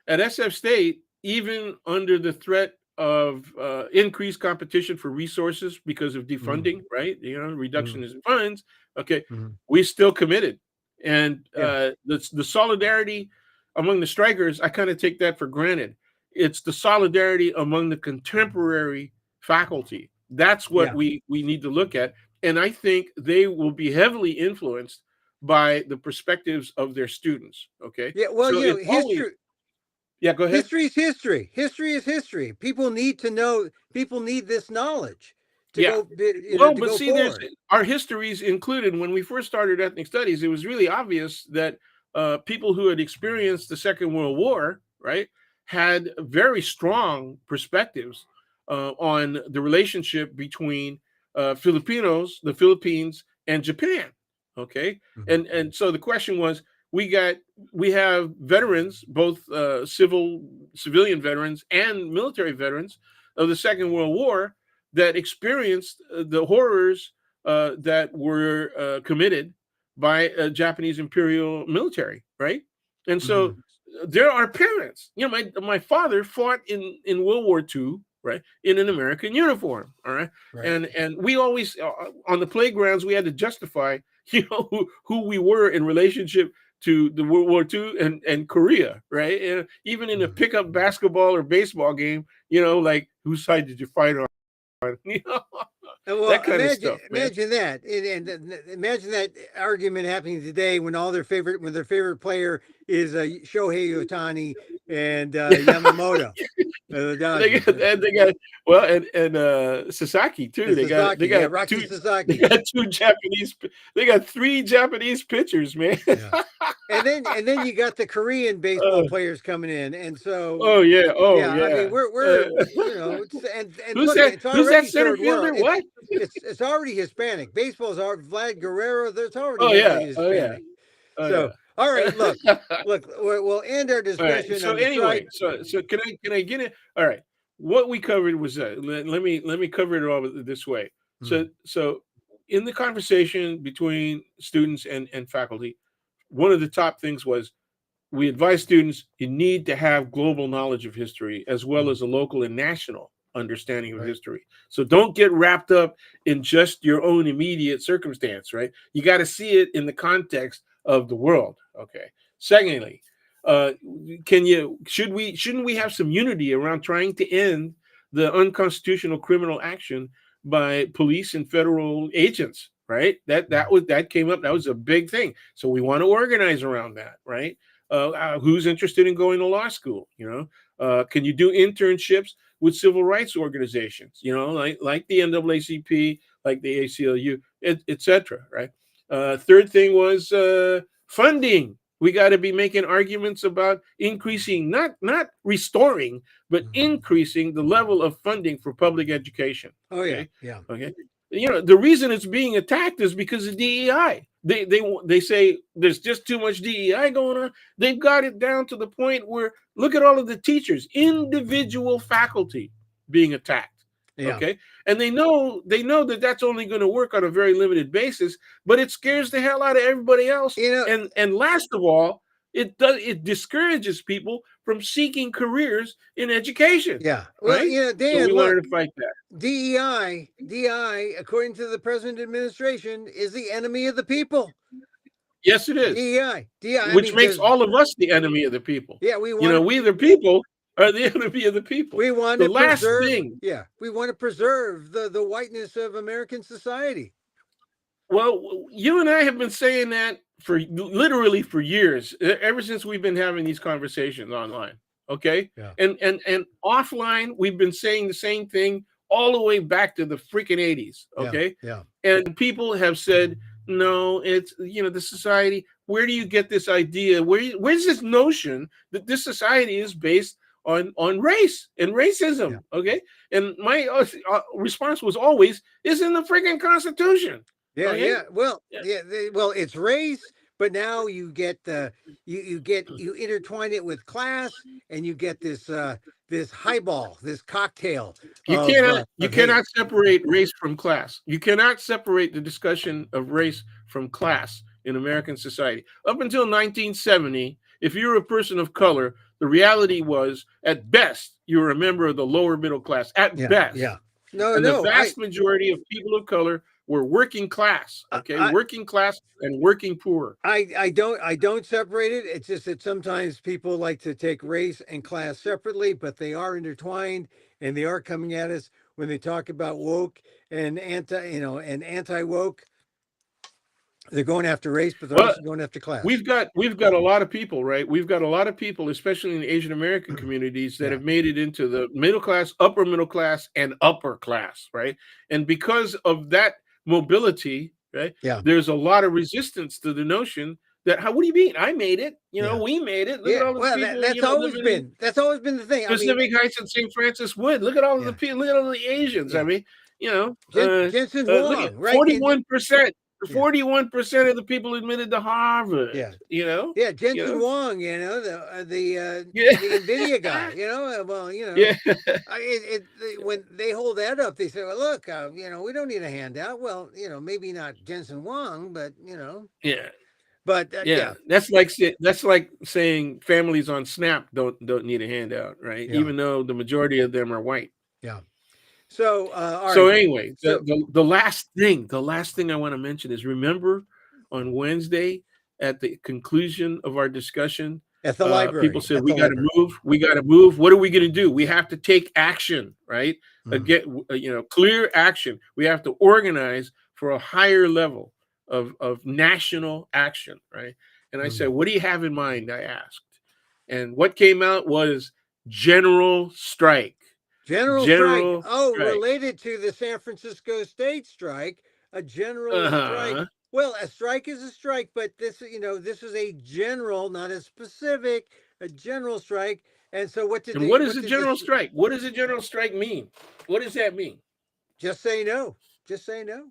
at SF State, even under the threat of increased competition for resources because of defunding, right? Reduction in funds. Okay, we still committed, and the solidarity among the strikers, I kind of take that for granted. It's the solidarity among the contemporary faculty. That's what we need to look at, and I think they will be heavily influenced by the perspectives of their students. Okay. Yeah. Well, history. Yeah, go ahead. History is history. History is history. People need to know. People need this knowledge to go forward. Our histories included when we first started ethnic studies. It was really obvious that people who had experienced the Second World War, right, had very strong perspectives on the relationship between Filipinos, the Philippines, and Japan. Okay, and so the question was, we have veterans, both civilian veterans and military veterans of the Second World War that experienced the horrors that were committed by a Japanese imperial military, right? And so there are parents. My father fought in World War II, right, in an American uniform, all right? And we always on the playgrounds we had to justify, who we were in relationship to the World War II and Korea, right? And even in a pickup basketball or baseball game, like, whose side did you fight on? Well, that kind of stuff. Imagine that, and imagine that argument happening today when their favorite player is Shohei Ohtani and Yamamoto. The Dodgers. They got well, and Sasaki too. They got Rocky two. Sasaki. They got two Japanese. They got three Japanese pitchers, man. Yeah. And then you got the Korean baseball players coming in, and so I mean we're and who's look, that? it's Who's that already center third world. fielder? What? It's already Hispanic. Baseball's Vlad Guerrero. There's already Hispanic. All right, look, we'll end our discussion. Right. So anyway, so can I get it? All right. What we covered was let me cover it all this way. So in the conversation between students and faculty, one of the top things was we advise students you need to have global knowledge of history as well as a local and national understanding of history. So don't get wrapped up in just your own immediate circumstance, right? You got to see it in the context of the world. Okay. Secondly, shouldn't we have some unity around trying to end the unconstitutional criminal action by police and federal agents, right? That came up. That was a big thing. So we want to organize around that, right? Who's interested in going to law school? Can you do internships with civil rights organizations? Like the NAACP, like the ACLU, etc. Right. Third thing was funding. We got to be making arguments about increasing, not restoring, but increasing the level of funding for public education. Okay? Okay. The reason it's being attacked is because of DEI. They say there's just too much DEI going on. They've got it down to the point where look at all of the teachers, individual faculty being attacked. Okay. And they know that that's only going to work on a very limited basis, but it scares the hell out of everybody else. And last of all, it discourages people from seeking careers in education. Yeah. Well, right? Dan, so we wanted to fight that. DEI, according to the present administration, is the enemy of the people. Yes, it is. DEI, which makes all of us the enemy of the people. Yeah, we the people are the enemy of the people. We want the to last preserve, thing. Yeah, we want to preserve the whiteness of American society. Well, you and I have been saying that literally for years, ever since we've been having these conversations online. Okay. Yeah. And offline, we've been saying the same thing all the way back to the freaking 80s. Okay. Yeah. And people have said, no, it's, the society, where do you get this idea? Where's this notion that this society is based on race and racism? Yeah. Okay. And my response was always, it's in the freaking Constitution. Yeah, okay? yeah. Well, it's race, but now you get you intertwine it with class, and you get this highball, this cocktail. You cannot separate race from class. You cannot separate the discussion of race from class in American society. Up until 1970, if you were a person of color, the reality was, at best, you were a member of the lower middle class. At best. Yeah. The vast majority of people of color were working class, working class and working poor. I don't separate it. It's just that sometimes people like to take race and class separately, but they are intertwined, and they are coming at us when they talk about woke and anti-woke. They're going after race, but they're also going after class. We've got a lot of people, right? We've got a lot of people, especially in the Asian American communities, that have made it into the middle class, upper middle class, and upper class, right? And because of that mobility, right? Yeah. There's a lot of resistance to the notion that what do you mean? I made it. We made it. Look at all the people. That's always been the thing. Pacific Heights and St. Francis Wood. Look at all of the people. Look at all the Asians. I mean, Jensen Huang, right? 41%. 41% of the people admitted to Harvard. Yeah. Jensen Huang, the NVIDIA guy, when they hold that up, they say, well, look, we don't need a handout. Well, maybe not Jensen Huang, but, Yeah. But that's like saying families on SNAP don't need a handout, right? Yeah. Even though the majority of them are white. Yeah. So, Anyway, the last thing I want to mention is, remember on Wednesday at the conclusion of our discussion at the library, people said we got to move. What are we going to do? We have to take action, right? Clear action. We have to organize for a higher level of national action, right? And I said, what do you have in mind? I asked, and what came out was General strike. General strike. General Oh, strike. related to the San Francisco state strike, a general strike. Well, a strike is a strike, but this, this is a general, not a specific, a general strike. And so, what did what is a general strike? What does a general strike mean? What does that mean? Just say no. Just say no.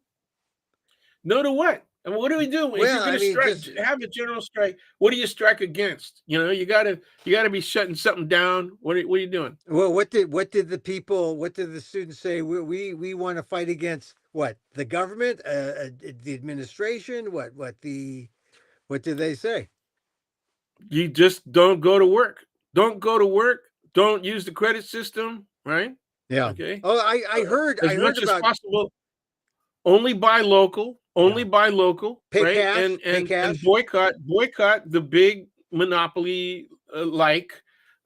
No to what? And what do we do if you're going to strike? Have a general strike. What do you strike against? You gotta be shutting something down. What are you doing? Well, what did the students say? We want to fight against what? The government, the administration. What did they say? You just don't go to work. Don't go to work. Don't use the credit system. Right? Yeah. Okay. Oh, I heard as much as possible. Only buy local. Only buy local. Pay right? cash. And boycott the big monopoly like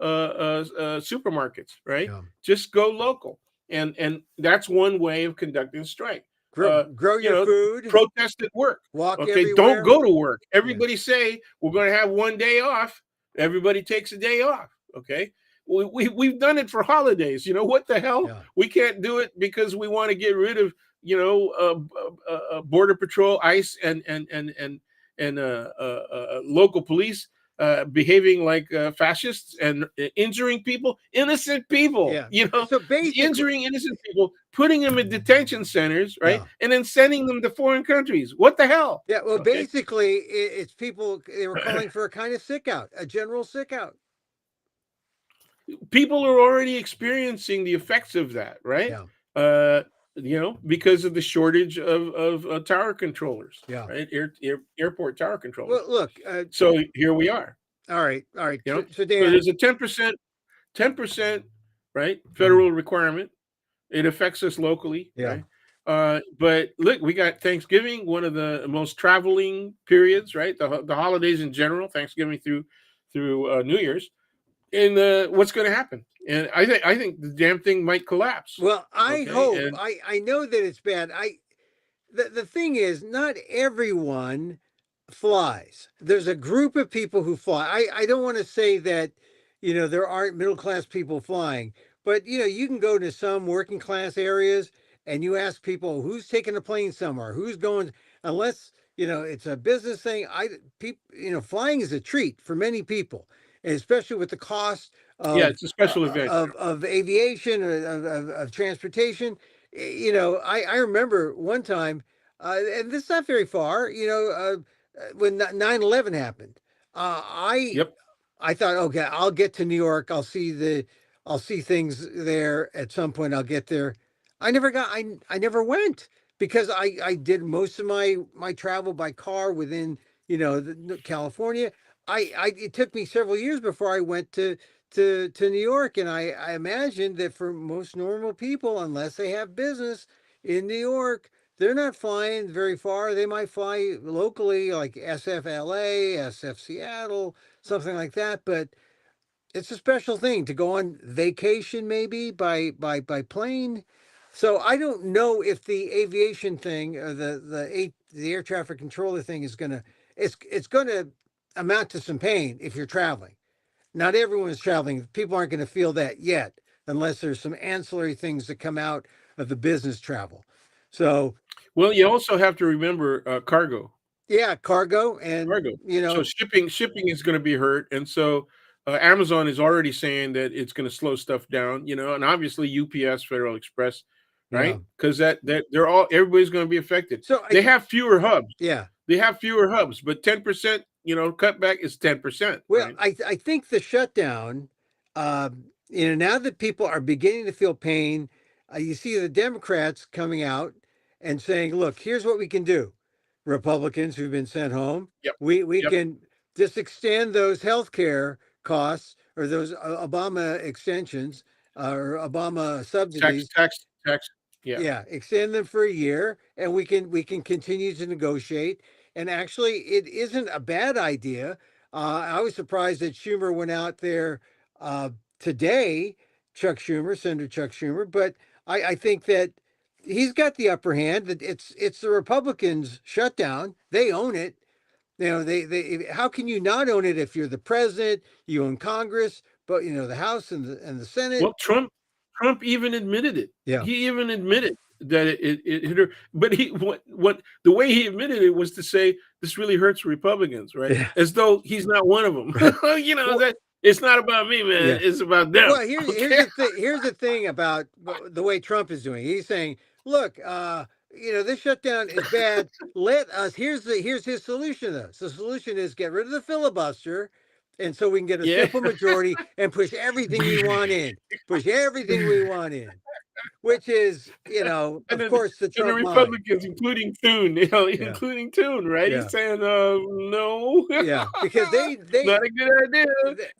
supermarkets. Right? Yeah. Just go local. And that's one way of conducting a strike. Grow your food. Protest at work. Walk okay, everywhere. Don't go to work. Everybody say we're going to have one day off. Everybody takes a day off. Okay, we've done it for holidays. What the hell? Yeah. We can't do it because we want to get rid of border patrol, ICE, and local police. Behaving like fascists and injuring people, innocent people, So basically, injuring innocent people, putting them in detention centers, right? Yeah. And then sending them to foreign countries. What the hell? Yeah, well, basically, it's people, they were calling for a kind of sick out, a general sick out. People are already experiencing the effects of that, right? Yeah. Because of the shortage of tower controllers, right? Airport tower controllers. Well, look. So here we are. All right. So there's a 10%, right? Federal requirement. It affects us locally, right? But look, we got Thanksgiving, one of the most traveling periods, right? The holidays in general, Thanksgiving through New Year's. And what's going to happen? And I think the damn thing might collapse. Well, I hope. I know that it's bad. The thing is, not everyone flies. There's a group of people who fly. I don't want to say that, there aren't middle class people flying, but you can go to some working class areas and you ask people who's taking a plane somewhere, who's going, unless it's a business thing. Flying is a treat for many people. And especially with the cost of, it's a special event of aviation, of transportation. I remember one time, and this is not very far, when 9/11 happened. I thought, okay, I'll get to New York. I'll see things there at some point. I'll get there. I never went because I did most of my travel by car within, California. It took me several years before I went to New York, and I imagine that for most normal people, unless they have business in New York, they're not flying very far. They might fly locally, like SF LA, SF Seattle, something like that. But it's a special thing to go on vacation, maybe by plane. So I don't know if the aviation thing or the air traffic controller thing is gonna amount to some pain if you're traveling. Not everyone is traveling. People aren't going to feel that yet, unless there's some ancillary things that come out of the business travel. So, well, you also have to remember cargo. Yeah, cargo and cargo. So shipping is going to be hurt, and so Amazon is already saying that it's going to slow stuff down. And obviously UPS, Federal Express, right? Because everybody's going to be affected. So they have fewer hubs. Yeah. They have fewer hubs, but 10%, cutback is 10%. Well, right? I think the shutdown, now that people are beginning to feel pain, you see the Democrats coming out and saying, look, here's what we can do. Republicans who've been sent home, we can just extend those health care costs or those Obama extensions or Obama subsidies. Tax. Yeah, extend them for a year, and we can continue to negotiate. And actually, it isn't a bad idea. I was surprised that Schumer went out there today, Senator Chuck Schumer. But I think that he's got the upper hand. That it's the Republicans' shutdown. They own it. They how can you not own it if you're the president? You own Congress. but the House and the Senate. Well, Trump even admitted it. Yeah. He even admitted that it hit her. But what the way he admitted it was to say this really hurts Republicans, right? Yeah. As though he's not one of them. Right. Well, that it's not about me, man. Yeah. It's about them. Well, here's the thing about the way Trump is doing. He's saying, look, this shutdown is bad. Let us. Here's his solution. Though. So the solution is get rid of the filibuster, and so we can get a simple majority and push everything we want in. Push everything we want in. Which is, of course, the Trump and the Republicans, mind. including Thune, including Thune, right? Yeah. He's saying, no. Yeah, because they not a good idea.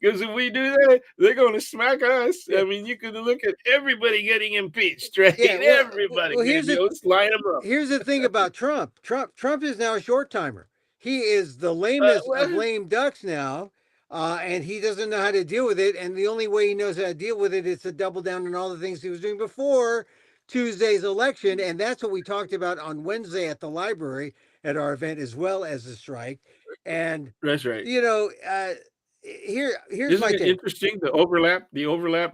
Because if we do that, they're going to smack us. Yeah. I mean, you can look at everybody getting impeached, right? Yeah, everybody. Well, let's line them up. Here's the thing about Trump. Trump is now a short timer. He is the lamest of lame ducks now. And he doesn't know how to deal with it. And the only way he knows how to deal with it is to double down on all the things he was doing before Tuesday's election. And that's what we talked about on Wednesday at the library at our event, as well as the strike. And that's right. Here's Isn't my it interesting, the overlap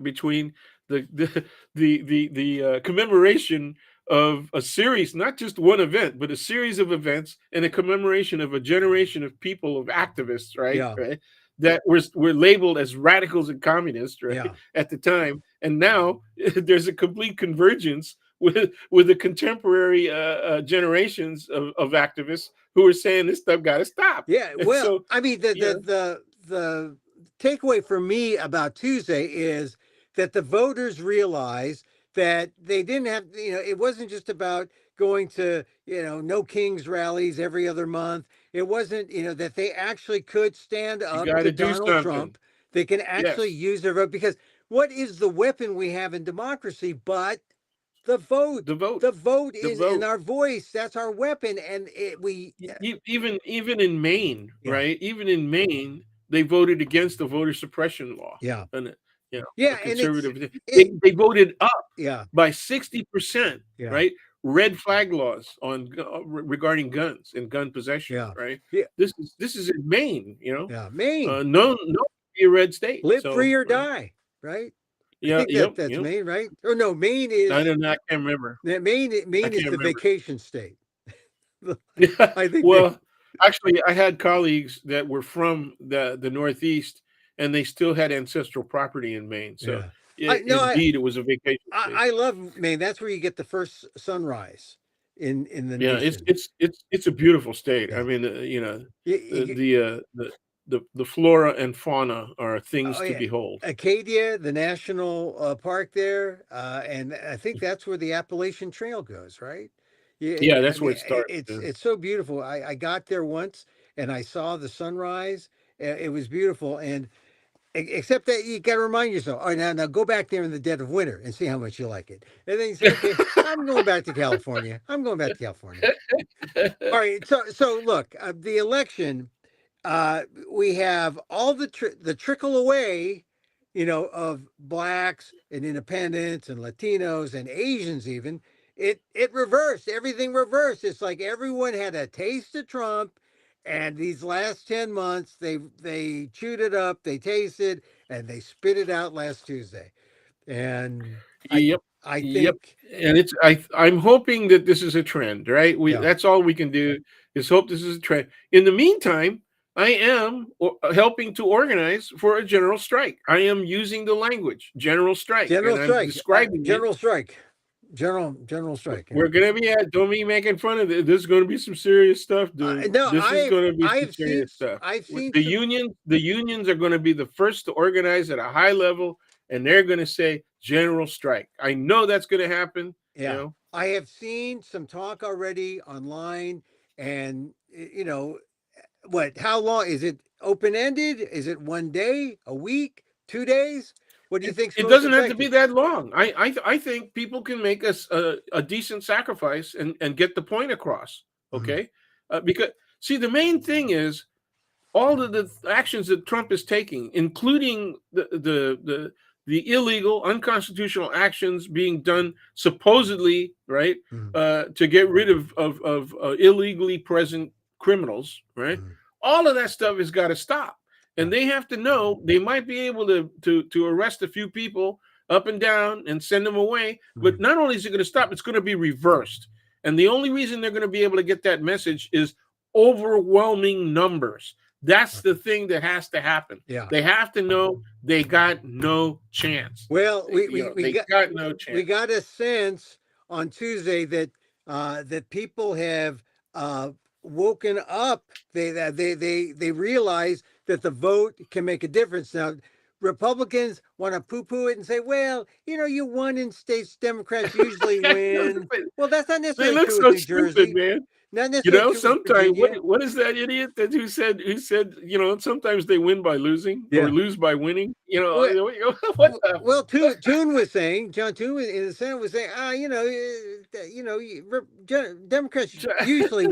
between the commemoration of a series, not just one event, but a series of events, and a commemoration of a generation of people, of activists, right? Yeah. Right? That were labeled as radicals and communists, right? Yeah. At the time, and now there's a complete convergence with the contemporary generations of activists who are saying this stuff got to stop. Yeah, well, so, I mean, the takeaway for me about Tuesday is that the voters realize that they didn't have, it wasn't just about going to, no Kings rallies every other month. It wasn't, that they actually could stand up to Donald Trump. They can actually use their vote, because what is the weapon we have in democracy but the vote? The vote is in our voice. That's our weapon. And even in Maine, right? Even in Maine, they voted against the voter suppression law. Yeah. And conservative. They voted up yeah. by 60%, right? Red flag laws on regarding guns and gun possession, right? Yeah. This is in Maine, Yeah, Maine. No, be a red state. Live free or die, right? Yeah, I think that's Maine, right? Or no, Maine is. I don't know. I can't remember. Maine is the vacation state. I think. Well, actually, I had colleagues that were from the Northeast, and they still had ancestral property in Maine. So, indeed, it was a vacation state. I love Maine. That's where you get the first sunrise in the nation. It's a beautiful state. Yeah. I mean, the flora and fauna are things to behold. Acadia, the national park there, and I think that's where the Appalachian Trail goes, right? Yeah, that's where it starts. It's so beautiful. I got there once and I saw the sunrise. It was beautiful, and except that you got to remind yourself, all right, now go back there in the dead of winter and see how much you like it. And then you say, okay, I'm going back to California. All right, so look, the election. We have all the trickle away, of blacks and independents and Latinos and Asians even. It reversed. Everything reversed. It's like everyone had a taste of Trump, and these last 10 months they chewed it up, they tasted, and they spit it out last Tuesday. And I think, and I'm hoping that this is a trend, right? That's all we can do is hope this is a trend. In the meantime, I am helping to organize for a general strike. I am using the language general strike. I'm describing general strike. General strike. We're gonna be don't be making fun of it. There's gonna be some serious stuff, dude. This is gonna be some serious stuff. I've seen the unions are gonna be the first to organize at a high level, and they're gonna say general strike. I know that's gonna happen. Yeah. I have seen some talk already online, and how long is it open-ended? Is it 1 day, a week, 2 days? What do you think? It doesn't have to be that long. I think people can make us a decent sacrifice and get the point across. Okay, because see, the main thing is all of the actions that Trump is taking, including the illegal, unconstitutional actions being done supposedly, right, to get rid of illegally present criminals, right? All of that stuff has got to stop. and they have to know they might be able to arrest a few people up and down and send them away. But not only is it going to stop, it's going to be reversed. And the only reason they're going to be able to get that message is overwhelming numbers. That's the thing that has to happen. Yeah. They have to know they got no chance. Well, we got no chance. We got a sense on Tuesday that that people have woken up. They realize that the vote can make a difference. Now, Republicans want to poo-poo it and say, well, you won in states Democrats usually win. Well, that's not necessarily true with New Jersey, man. Not necessarily sometimes what is that idiot that who said sometimes they win by losing or lose by winning? Well, Toon was saying, John Toon in the Senate was saying, Democrats usually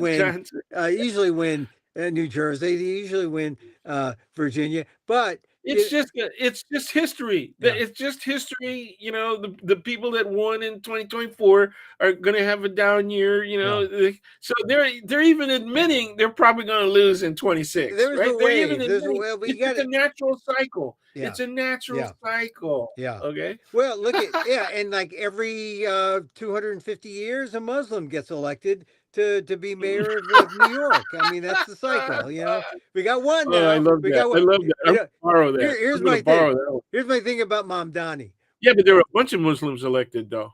win, New Jersey, they usually win Virginia, but it's just history. Yeah. It's just history. The people that won in 2024 are going to have a down year. So they're even admitting they're probably going to lose in 26. Right? It's a natural cycle. Yeah. It's a natural cycle. Yeah. Okay. Well, look at and like every 250 years, a Muslim gets elected to be mayor of New York. I mean, that's the cycle. We got one now. I love that. I love that. Borrow that. Here's my thing. Here's my thing about Mamdani. Yeah, but there were a bunch of Muslims elected, though.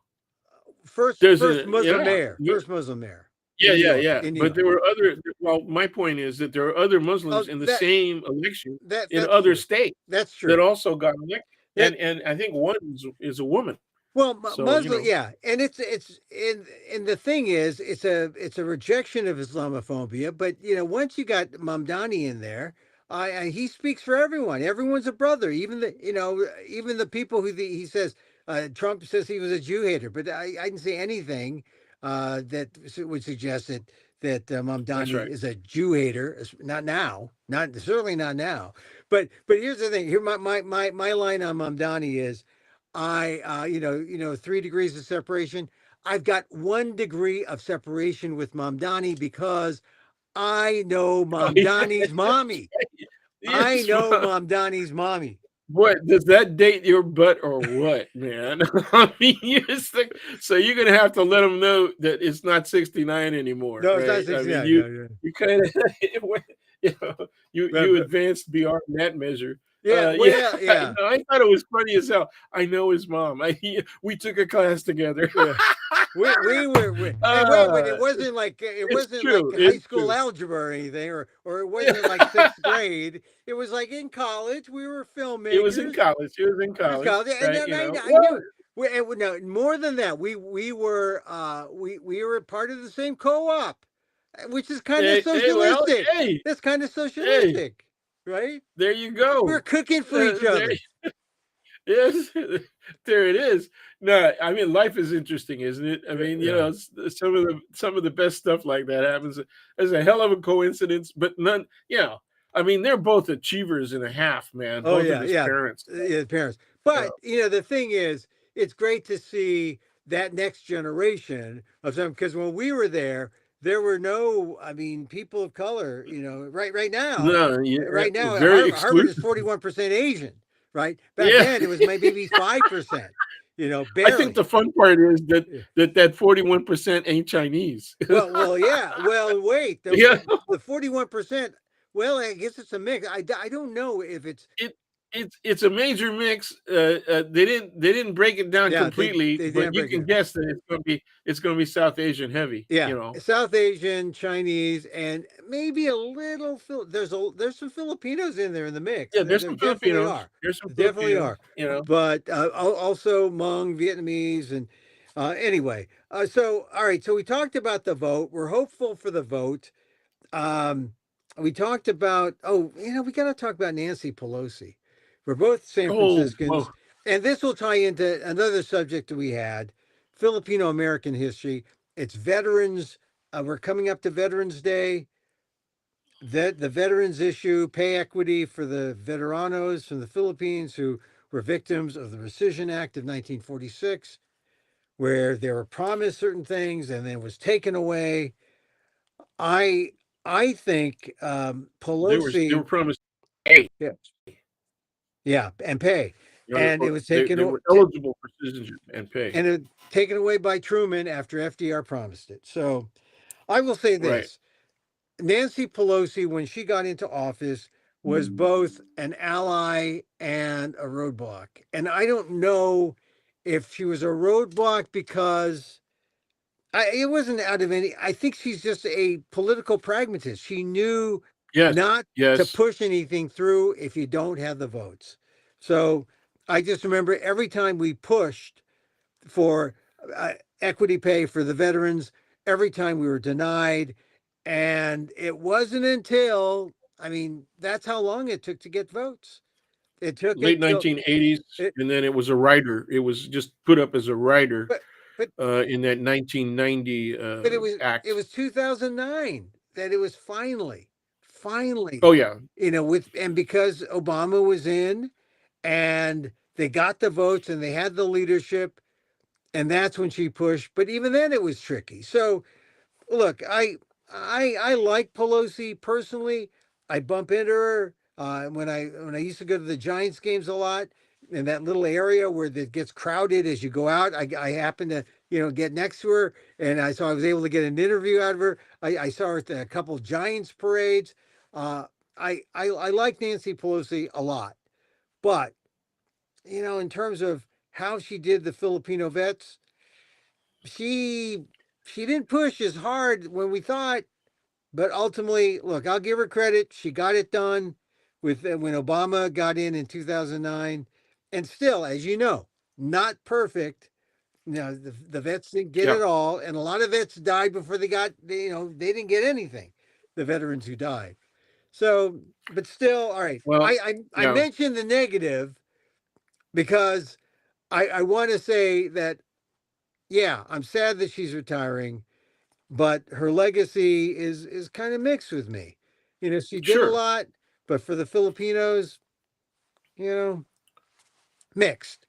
First Muslim mayor. First Muslim mayor. Yeah. But there were other. Well, my point is that there are other Muslims in the same election in other states. That's true. That also got elected, and I think one is a woman. Well, Muslim, and it's and the thing is, it's a rejection of Islamophobia. But once you got Mamdani in there, he speaks for everyone. Everyone's a brother. Even the people who he says Trump says he was a Jew hater, but I didn't see anything that would suggest that Mamdani is a Jew hater. Certainly not now. But here's the thing. Here my line on Mamdani is. 3 degrees of separation. I've got 1 degree of separation with Mamdani because I know Mamdani's mommy. I know Mamdani's mommy. What does that date your butt or what, man? I mean, so you're gonna have to let them know that it's not 69 anymore. No, it's not 69. I mean, you kind of you advanced beyond that measure. Yeah. I thought it was funny as hell. I know his mom. We took a class together. Yeah. we were. It wasn't like high school algebra or anything, or it wasn't like 6th grade. It was like in college. We were filmmakers. It was in college. And more than that, we were part of the same co-op, which is kind of socialistic. That's kind of socialistic. Right? There you go. We're cooking for each other. Yes, there it is. No, I mean, life is interesting, isn't it? I mean, some of the best stuff like that happens. There's a hell of a coincidence, but none. I mean, they're both achievers and a half, man. Oh, both of his parents. Yeah, parents. But the thing is, it's great to see that next generation of them, because when we were there were no, people of color, right now. Right now, Harvard is 41% Asian, right? Back then, it was maybe 5%, barely. I think the fun part is that 41% ain't Chinese. Well, yeah. Well, wait. The 41%, well, I guess it's a mix. I don't know if it's a major mix. They didn't break it down completely, but you can guess that it's going to be South Asian heavy. Yeah, South Asian, Chinese, and maybe a little. There's some Filipinos in there in the mix. Yeah, there's some Filipinos. Definitely are. But also Hmong, Vietnamese, and anyway. So all right. So we talked about the vote. We're hopeful for the vote. We talked about. We got to talk about Nancy Pelosi. We're both San Franciscans, and this will tie into another subject that we had, Filipino-American history. It's veterans. We're coming up to Veterans Day. The veterans issue, pay equity for the veteranos from the Philippines who were victims of the Rescission Act of 1946, where they were promised certain things and then was taken away. I think Pelosi. They were promised pay. Yeah, and pay. And it was They were eligible for citizenship and pay. And it taken away by Truman after FDR promised it. So I will say this. Nancy Pelosi, when she got into office, was both an ally and a roadblock. And I don't know if she was a roadblock because it wasn't out of any. I think she's just a political pragmatist. She knew not to push anything through if you don't have the votes. So I just remember every time we pushed for equity pay for the veterans, every time we were denied. And it wasn't until, I mean, that's how long it took to get votes. It took late 1980s, and then it was a rider. It was just put up as a rider in that 1990 but act. It was 2009 that it was finally. Oh yeah, and because Obama was in, and they got the votes and they had the leadership, and that's when she pushed. But even then, it was tricky. So look, I like Pelosi personally. I bump into her when I used to go to the Giants games a lot in that little area where it gets crowded as you go out. I happen to get next to her, and I was able to get an interview out of her. I saw her at a couple Giants parades. I like Nancy Pelosi a lot, but in terms of how she did the Filipino vets, she didn't push as hard when we thought, but ultimately, look, I'll give her credit. She got it done with when Obama got in 2009, and still, as you know, not perfect. The vets didn't get it all, and a lot of vets died before they got. They didn't get anything. The veterans who died. So, but still, all right. Well, I mentioned the negative because I want to say that, yeah, I'm sad that she's retiring, but her legacy is kind of mixed with me. She did a lot, but for the Filipinos, mixed.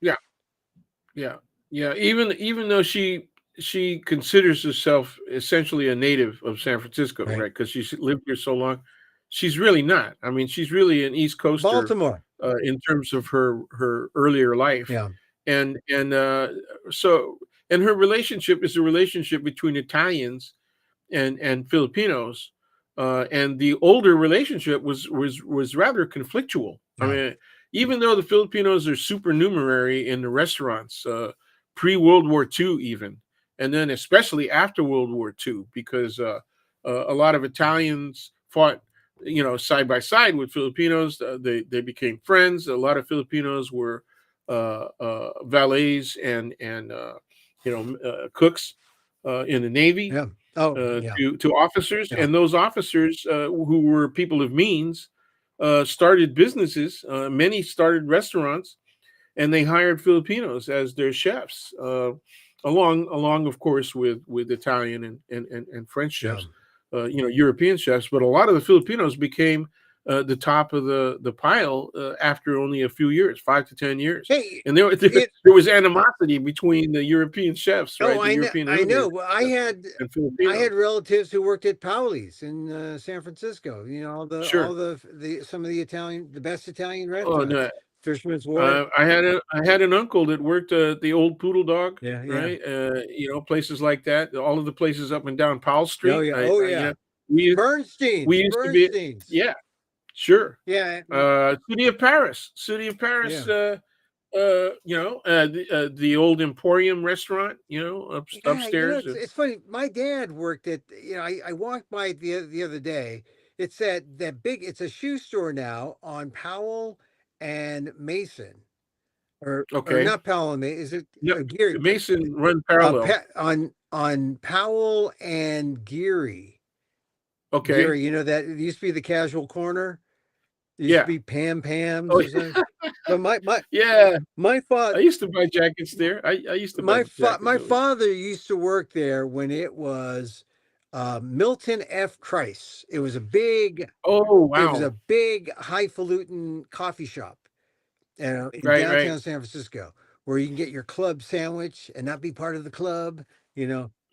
Yeah. Even though she considers herself essentially a native of San Francisco, right? Because she's lived here so long, she's really not. I mean, she's really an East Coaster, Baltimore, in terms of her earlier life. Yeah. And so her relationship is a relationship between Italians and Filipinos, and the older relationship was rather conflictual. Yeah. I mean, even though the Filipinos are supernumerary in the restaurants, pre-World War II even, and then especially after World War II, because a lot of Italians fought, side by side with Filipinos. They became friends. A lot of Filipinos were valets and cooks in the Navy. Yeah. To officers, and those officers who were people of means started businesses. Many started restaurants, and they hired Filipinos as their chefs, along of course with Italian and French chefs, European chefs. But a lot of the Filipinos became the top of the pile after only a few years, 5 to 10 years. And there was animosity between the European chefs, right? I know. Well, I had relatives who worked at Pauli's in San Francisco. Some of the best Italian restaurants. Oh, no. Fisherman's Wharf. I had an uncle that worked at the old Poodle Dog, right? Places like that. All of the places up and down Powell Street. Bernstein's. We used to be, sure. Yeah. City of Paris. The old Emporium restaurant, upstairs. It's funny. My dad worked at. I walked by it the other day. It's that big. It's a shoe store now on Powell and Mason, or not Powell and Mason. Is it Geary? Mason run parallel on Powell and Geary. Okay, Geary, that it used to be the Casual Corner. It used to be Pam's or something. But my father. I used to buy jackets there. I used to. My father used to work there when it was Milton F. Christ. It was a big. Oh wow! It was a big highfalutin coffee shop, in downtown San Francisco, where you can get your club sandwich and not be part of the club.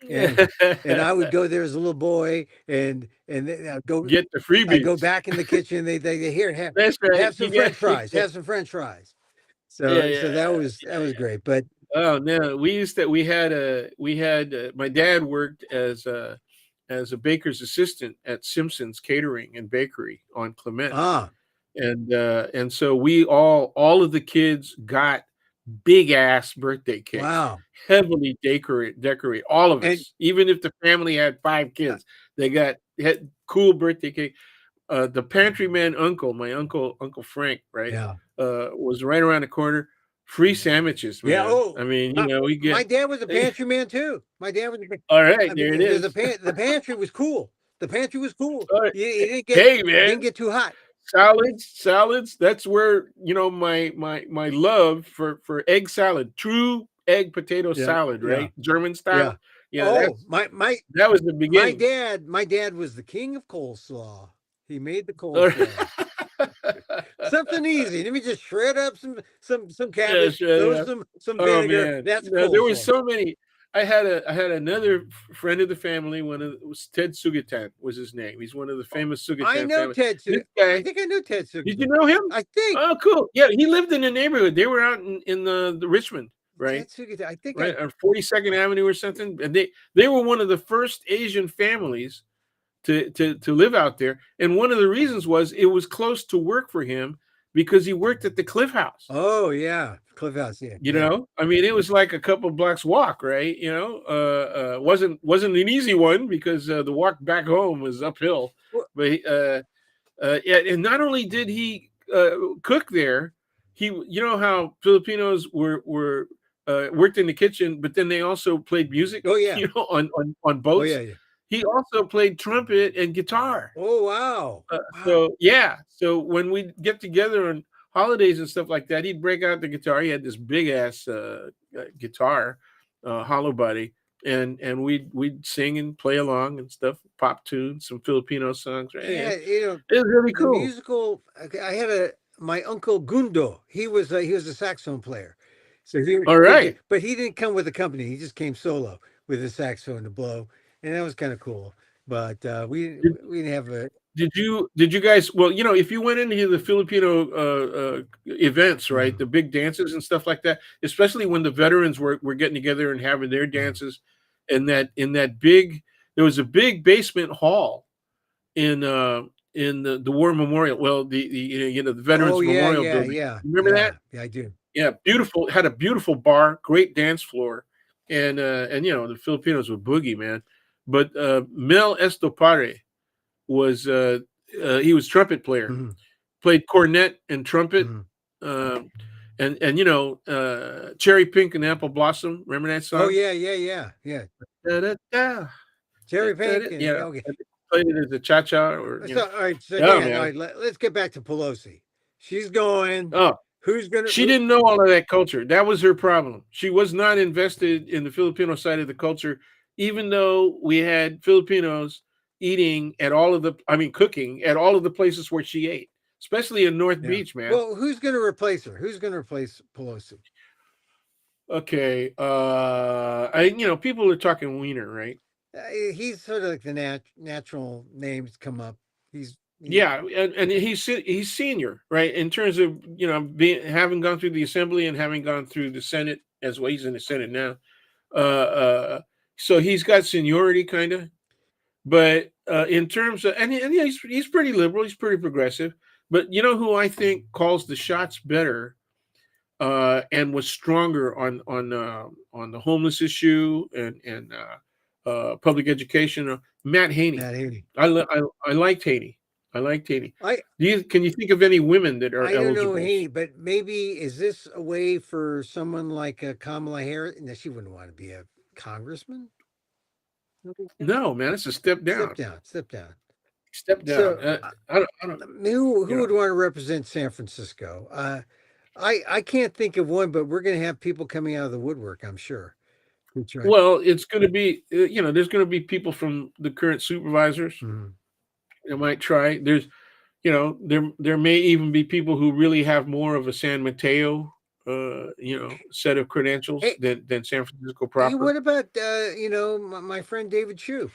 and I would go there as a little boy, and then get the I go freebies. back in the kitchen. They here That's right. have some French fries. Have some French fries. Yeah, So yeah, that was great. But oh no, we had my dad worked as a baker's assistant at Simpson's Catering and Bakery on Clement, ah, and so we all of the kids got big ass birthday cakes, wow. heavily decorate all of And us, even if the family had 5 kids, they had cool birthday cake. The pantry man uncle, my Uncle Frank, right, yeah. was right around the corner. Free sandwiches, Yeah. man. Oh, I mean, we my get. dad was a pantry man too. My dad was. All right, I there mean, it because is. the pantry was cool. The pantry was cool. All right. You Hey, didn't man, get too hot. salads. That's where my love for egg salad, true egg potato Yeah. salad, Yeah. right, German Yeah. style. Yeah, Oh, that was the beginning. my dad was the king of coleslaw. He made the All coleslaw. right. Something easy. Let me just shred up some Yeah, cabbage, sure, throw yeah. some Oh vinegar. man, That's no, there was coleslaw. so many. I had another friend of the family. It was Ted Sugatan was his name. He's one of the famous I Sugatan know family. Ted This Sug. I guy, think I know Ted did you Sugden. know him? I think Oh, cool. Yeah, he lived in the neighborhood. They were out in the Richmond, right? Ted Sugden. I think Right on 42nd Avenue or something. And they were one of the first Asian families to live out there. And one of the reasons was it was close to work for him because he worked at the Cliff House. Oh yeah, Cliff House. Yeah, You know, I mean, it was like a couple blocks walk, right? Wasn't an easy one because the walk back home was uphill. Well, But yeah, and not only did he cook there, you know how Filipinos were worked in the kitchen, but then they also played music, oh yeah. on Oh boats. yeah. Yeah. He also played trumpet and guitar. Oh wow. Wow. So yeah, so when we get together on holidays and stuff like that, he'd break out the guitar. He had this big ass guitar, hollow body, and we'd sing and play along and stuff, pop tunes, some Filipino songs. Right? Yeah, It was really the cool. musical. I had my uncle Gundo. He was a saxophone player. So All right. but he didn't come with a company. He just came solo with his saxophone to blow, and that was kind of cool. But we didn't have a. Did you guys? Well, if you went into the Filipino events, right, Mhm. the big dances and stuff like that, especially when the veterans were getting together and having their dances, and in that big, there was a big basement hall in the War Memorial. Well, the Veterans Oh yeah, Memorial yeah, Building. yeah, Remember that? yeah, yeah. I do. Yeah, beautiful. Had a beautiful bar, great dance floor, and the Filipinos were boogie, man. But Mel Estopare was he was trumpet player, Mhm. played cornet and trumpet, Mhm. um, and Cherry Pink and Apple Blossom. Remember that Oh song? yeah, yeah, yeah, yeah. Da-da-da, Cherry Pink da-da-da. and Yeah, okay. played it as a cha cha or So all right, so oh Dan, all man, right, let's get back to Pelosi. She's going. oh. Who's gonna? She didn't know all of that culture. That was her problem. She was not invested in the Filipino side of the culture, even though we had Filipinos cooking at all of the places where she ate, especially in North Yeah. Beach, man. Well, who's going to replace her? Who's going to replace Pelosi? Okay. People are talking Wiener, right? He's sort of like the natural names come up. He's Yeah, and he's senior, right? In terms of having gone through the assembly and having gone through the Senate as well. He's in the Senate now. So he's got seniority, kind of. But in terms of and he's pretty liberal, he's pretty progressive. But you know who I think calls the shots better and was stronger on the homeless issue and public education? Matt Haney. Matt Haney. I liked Haney. I liked Haney. I Can you think of any women that are I don't know eligible? Haney, but maybe is this a way for someone like Kamala Harris? No, she wouldn't want to be a congressman. No, man, it's a step down. Step down. Step down. Step down. So I don't. who would want to represent San Francisco? I can't think of one, but we're going to have people coming out of the woodwork, I'm sure. Well, it's going to be, there's going to be people from the current supervisors that might try. There's, there may even be people who really have more of a San Mateo set of credentials than San Francisco proper. What about my friend David Chu,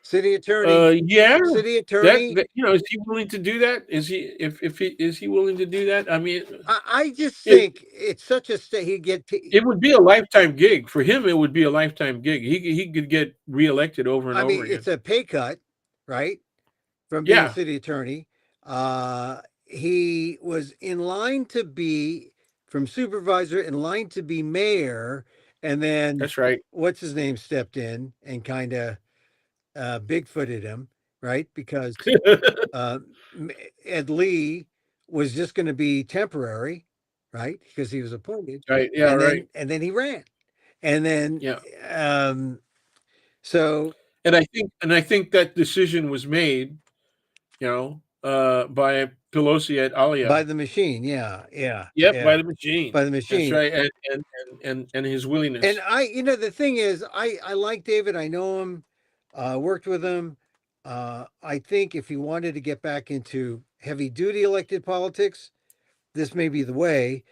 city attorney? Yeah, city attorney. is he willing to do that? Is he is he willing to do that? I mean, I just think it's such a he'd get. It would be a lifetime gig for him. It would be a lifetime gig. He could get reelected over and over again. It's a pay cut, right? From being city attorney. He was in line to be from supervisor, in line to be mayor, and then that's right. What's his name stepped in and kind of Bigfooted him, right? Because Ed Lee was just going to be temporary, right? Because he was appointed, right? Yeah, and right. Then he ran, and then so. And I think that decision was made, by Pelosi at Alia. By the machine, yeah. Yep, by the machine. By the machine. That's right, and his willingness. And the thing is, I like David. I know him, worked with him. I think if he wanted to get back into heavy duty elected politics, this may be the way.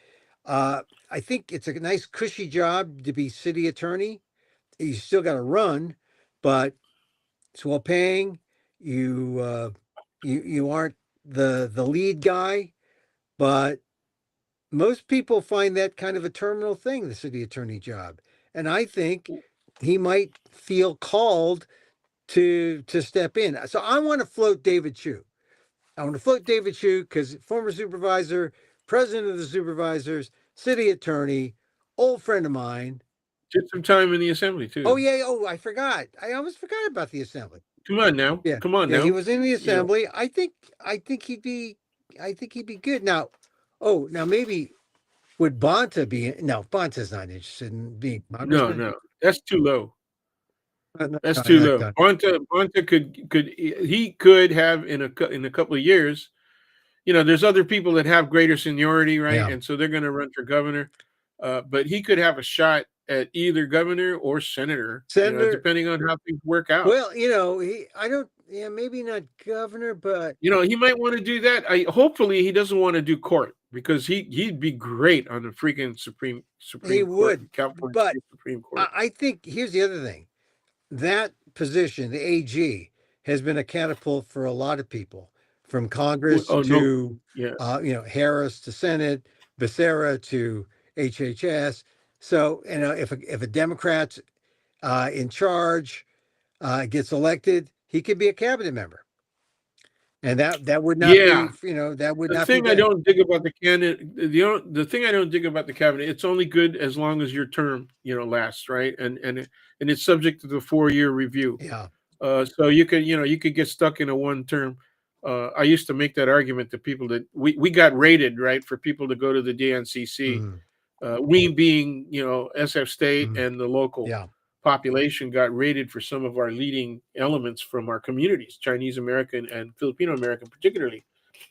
I think it's a nice cushy job to be city attorney. You still got to run, but it's well paying. You aren't the lead guy, but most people find that kind of a terminal thing, the city attorney job. And I think he might feel called to step in. So I want to float David Chu. I want to float David Chu because former supervisor, president of the supervisors, city attorney, old friend of mine. Did some time in the assembly too. Oh yeah. Oh, I forgot. I almost forgot about the assembly. Come on now. Yeah. Come on now. He was in the assembly. I think he'd be good. Now, now maybe would Bonta be? No, Bonta's not interested in being congressman. No, that's too low. That's too low. Bonta could have in a couple of years. There's other people that have greater seniority, right? Yeah. And so they're going to run for governor. But he could have a shot at either governor or senator, depending on how things work out. Well, maybe not governor, but he might want to do that. Hopefully he doesn't want to do court because he'd be great on the freaking Supreme he Court, would, California but Supreme Court. I think here's the other thing. That position, the AG, has been a catapult for a lot of people, from Congress to Harris to Senate, Becerra to HHS. So if a Democrat's in charge gets elected, he could be a cabinet member, and that would not be that would not be. The thing I don't dig about the candidate, the thing I don't dig about the cabinet, it's only good as long as your term lasts, right? And it's subject to the 4-year review. Yeah. So you could get stuck in a one term. I used to make that argument to people that we got rated, right, for people to go to the DNCC. Mm-hmm. We being SF State and the local population got rated for some of our leading elements from our communities, Chinese American and Filipino American particularly.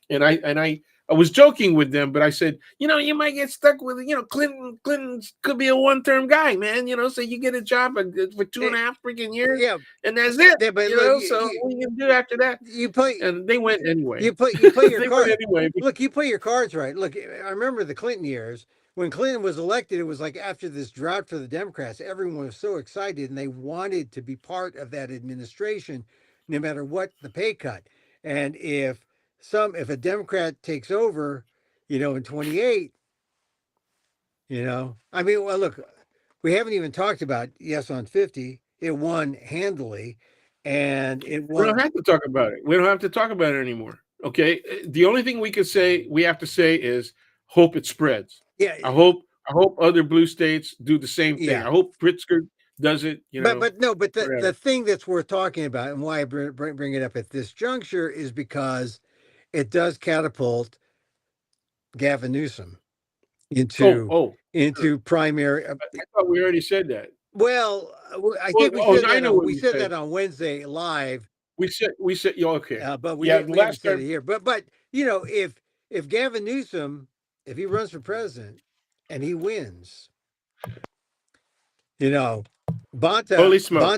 And I was joking with them, but I said, you might get stuck with, Clinton could be a one-term guy, man, so you get a job for 2.5 freaking years, and that's it. Yeah, but so what are you gonna do after that? And they went anyway. You play your cards anyway. Look, you play your cards right. Look, I remember the Clinton years. When Clinton was elected, it was like after this drought for the Democrats, everyone was so excited and they wanted to be part of that administration, no matter what the pay cut. And if a Democrat takes over, in 28, well, look, we haven't even talked about Yes on 50. It won handily, and it won. We don't have to talk about it. We don't have to talk about it anymore. Okay. The only thing we have to say is hope it spreads. Yeah. I hope other blue states do the same thing. Yeah. I hope Pritzker does it. But the thing that's worth talking about and why I bring it up at this juncture is because it does catapult Gavin Newsom into primary. I thought we already said that. Well, I think we said that on Wednesday live. We said okay. But we haven't said it here. But if Gavin Newsom, if he runs for president and he wins, Bonta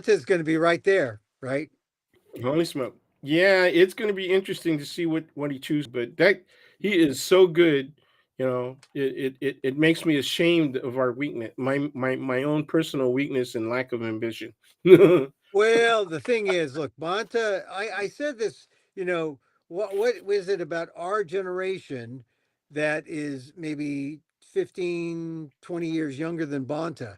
is going to be right there, right? Holy smoke. Yeah, it's going to be interesting to see what he chooses, but he is so good it makes me ashamed of our weakness, my own personal weakness and lack of ambition. Well, the thing is, look, Bonta, I said this, you know, what is it about our generation that is maybe 15, 20 years younger than Bonta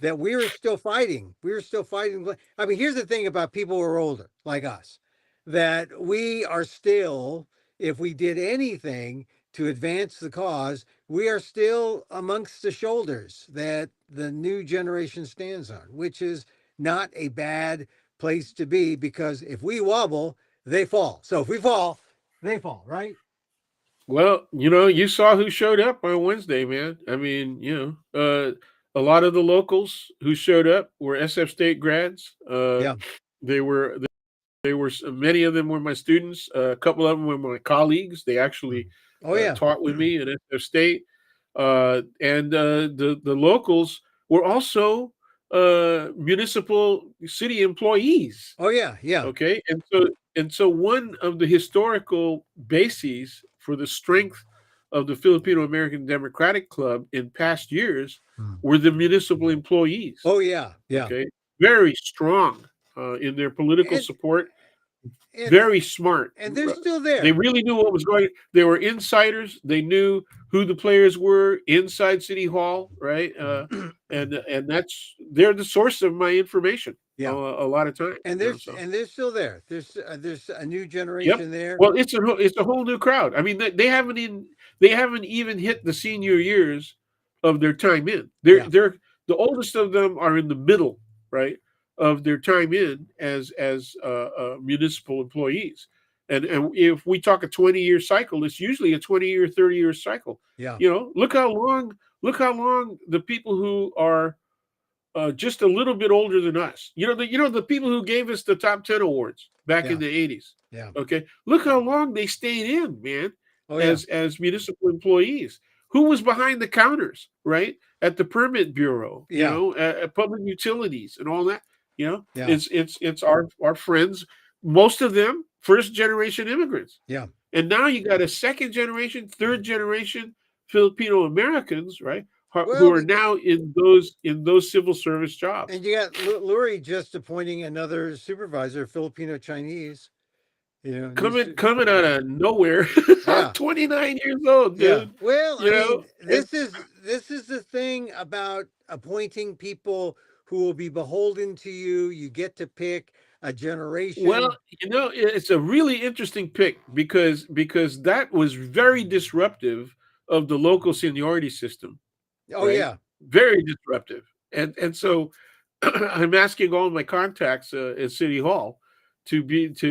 that we're still fighting? We're still fighting. I mean, here's the thing about people who are older, like us, that we are still, if we did anything to advance the cause, we are still amongst the shoulders that the new generation stands on, which is not a bad place to be because if we wobble, they fall. So if we fall, they fall, right? Well, you saw who showed up on Wednesday, man. I mean, a lot of the locals who showed up were SF State grads. Yeah. They were many of them were my students. A couple of them were my colleagues. They actually Oh yeah. taught with me at SF State, and the locals were also municipal city employees. Oh yeah. Yeah. Okay, and so one of the historical bases for the strength of the Filipino American Democratic Club in past years were the municipal employees. Oh yeah. Yeah. Okay, very strong in their political And support, and very smart. and they're still They there. really knew what was going. They were insiders. They knew who the players were inside City Hall, right? And they're the source of my information. Yeah. A lot of times, so. And they're still there. There's a new Yep. generation there. Well, it's a whole new crowd. I mean, they haven't even hit the senior years of their time in. Yeah. They're the oldest of them are in the middle, right, of their time in as municipal employees. And if we talk a 20-year cycle, it's usually a 20-year, 30-year cycle. Yeah. Look how long the people who are just a little bit older than us. The people who gave us the top 10 awards back in Yeah. the 80s. Yeah. Okay, look how long they stayed in, man, Oh yeah. as municipal employees. Who was behind the counters, right, at the permit bureau, Yeah. at public utilities and all that. Yeah. It's our friends, most of them first generation immigrants, Yeah. and now you got a second generation, third generation Filipino Americans, right, who Well, are now in those civil service jobs. and you got Lurie just appointing another supervisor, Filipino Chinese. Coming out of nowhere. Yeah. 29 years old, Yeah. dude. Well, I You mean, know, and this is the thing about appointing people who will be beholden to you. You get to pick a well, generation. it's a really interesting pick because that was very disruptive of the local seniority system, Oh right? yeah. Very disruptive. And so I'm asking all my contacts at City Hall to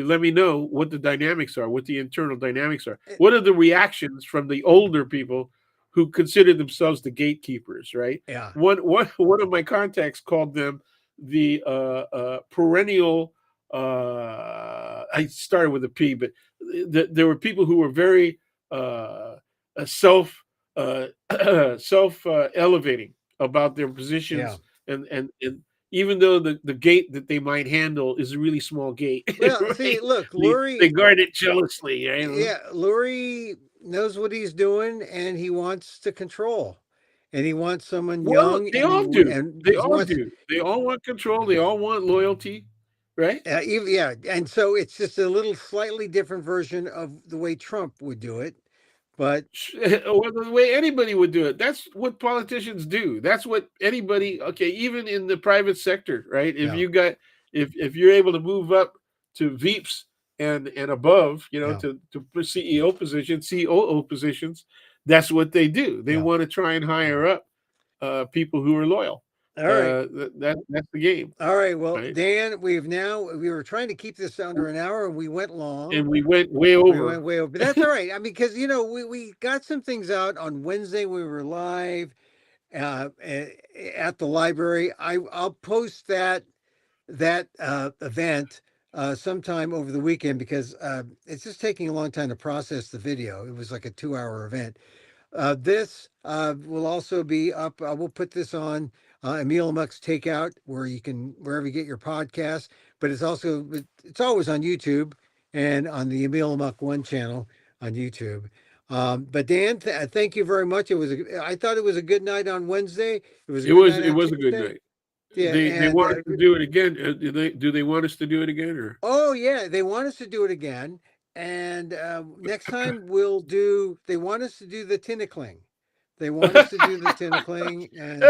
let me know what the dynamics are, what the internal dynamics are. Eh, What are the reactions from the older people who consider themselves the gatekeepers, right? Yeah. One of my contacts called them the perennial. I started with a P, but there were people who were very self self elevating about their Yeah. positions, and even though the gate that they might handle is a really small gate, Well, see, right? look, They guard it jealously, right? Yeah, Lurie knows what he's doing, and he wants to control, and he wants someone Well, young, they all do. and They he all wants do. They all want control. They all want loyalty, right? even, yeah, and so it's just a little slightly different version of the way Trump would do it, but Or the way anybody would do it. That's what politicians do. That's what anybody. Okay, even in the private sector, right? If yeah, you got, if you're able to move up to VEEPs and above, yeah, to CEO positions, COO positions, that's what they do. They yeah. want to try and hire up people who are loyal. All right. That's the game, All right. Well, right? Dan, we were trying to keep this under an hour and we went long. And we went way We over. went way over. But that's all right. I mean, because we got some things out on Wednesday. We were live at the library. I'll post that event sometime over the weekend because it's just taking a long time to process the video. It was like a 2 hour event. This will also be up. We'll put this on Emil Amok's Takeout, wherever you get your podcasts. But it's always on YouTube and on the Emil Amok One channel on YouTube. But Dan, thank you very much. I thought it was a good night on Wednesday. It was a It good was night it on was a good Tuesday. night. Yeah, They and want us to do it again. Do they want us to do it again or? oh yeah, they want us to do it again. And next time they want us to do the tinikling. They want us to do the tinikling and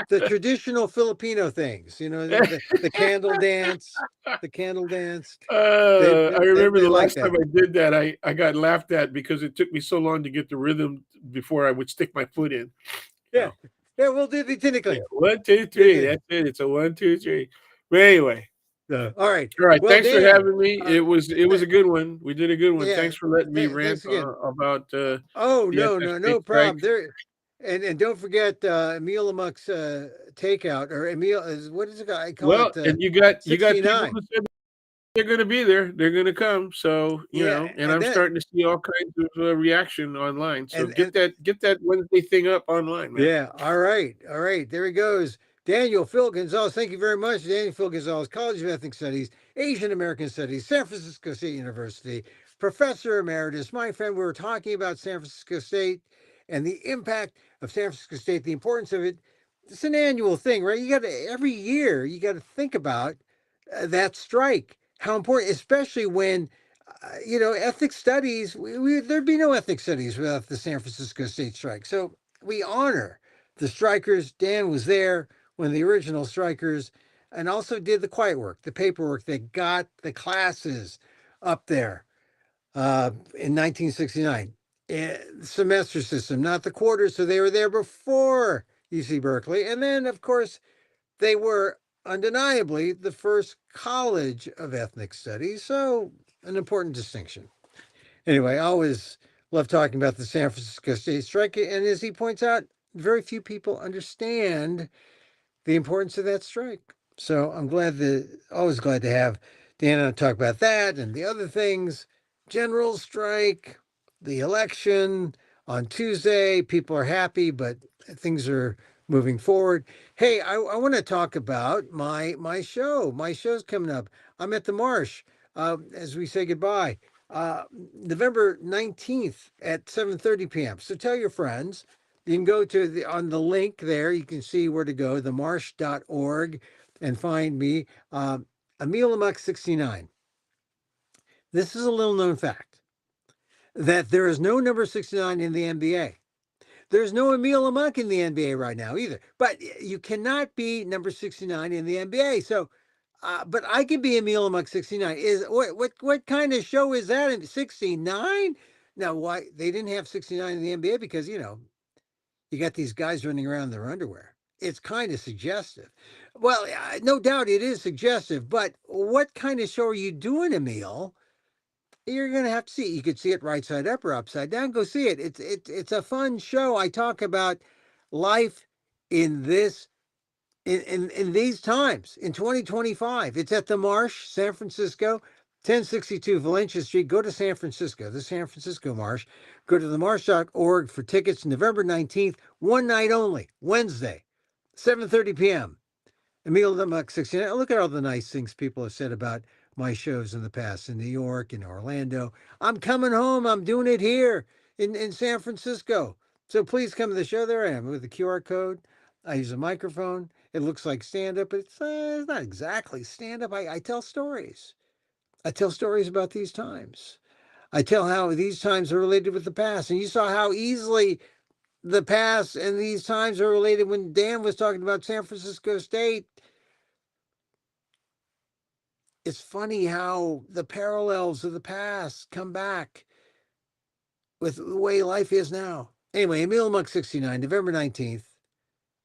the traditional Filipino things. The candle dance, the candle dance. I remember They the like last that. time I did that, I got laughed at because it took me so long to get the rhythm before I would stick my foot in. Yeah, yeah, we'll do the tinikling. 1, 2, 3. That's it. It's a 1, 2, 3. But anyway. All right. All right. Well, Thanks for Dan, having me. It was a good one. We did a good one. yeah, Thanks for letting me rant thanks again. about Oh the no, FX no strike. problem. And don't forget Emil Amok's takeout or Emil is what is it? I call Well, it and you got people 69. who said they're going to be there. They're going to come. So Yeah, and and I'm then starting to see all kinds of reaction online. So and get that Wednesday thing up online, man. yeah, all right, all right. There he goes. Daniel Phil Gonzalez, thank you very much. Daniel Phil Gonzalez, College of Ethnic Studies, Asian American Studies, San Francisco State University, Professor Emeritus. My friend, we were talking about San Francisco State and the impact of San Francisco State, the importance of it. It's an annual thing, right? Every year, you got to think about that strike, how important, especially when, ethnic studies, there'd be no ethnic studies without the San Francisco State strike. So we honor the strikers. Dan was there when the original strikers and also did the quiet work, the paperwork that got the classes up there in 1969. Semester system, not the quarters. So they were there before UC Berkeley. And then, of course, they were undeniably the first college of ethnic studies. So an important distinction. Anyway, I always love talking about the San Francisco State strike. And as he points out, very few people understand the importance of that strike. So I'm always glad to have Dan on to talk about that and the other things. General strike, the election on Tuesday. People are happy, but things are moving forward. Hey, I want to talk about my show. My show's coming up. I'm at the Marsh as we say goodbye. November 19th at 7:30 p.m. So tell your friends. You can go to on the link there. You can see where to go, themarsh.org, and find me, Emil Amok 69. This is a little known fact that there is no number 69 in the NBA. There's no Emil Amok in the NBA right now either. But you cannot be number 69 in the NBA. So, but I can be Emil Amok 69. What kind of show is that? 69? Now, why they didn't have 69 in the NBA because you got these guys running around in their underwear. It's kind of suggestive. Well, no doubt it is suggestive, but what kind of show are you doing, Emil? You're going to have to see it. You could see it right side up or upside down. Go see it. It's a fun show. I talk about life in this in these times in 2025. It's at the Marsh, San Francisco, 1062 Valencia Street. Go to San Francisco, the San Francisco Marsh. Go to themarsh.org for tickets. November 19th, one night only, Wednesday, 7:30 p.m. Emil Amok 69. Look at all the nice things people have said about my shows in the past in New York and Orlando. I'm coming home. I'm doing it here in San Francisco. So please come to the show. There I am with the QR code. I use a microphone. It looks like stand up, but it's not exactly stand up. I tell stories. I tell stories about these times. I tell how these times are related with the past. And you saw how easily the past and these times are related when Dan was talking about San Francisco State. It's funny how the parallels of the past come back with the way life is now. Anyway, Emil Amok 69, November 19th,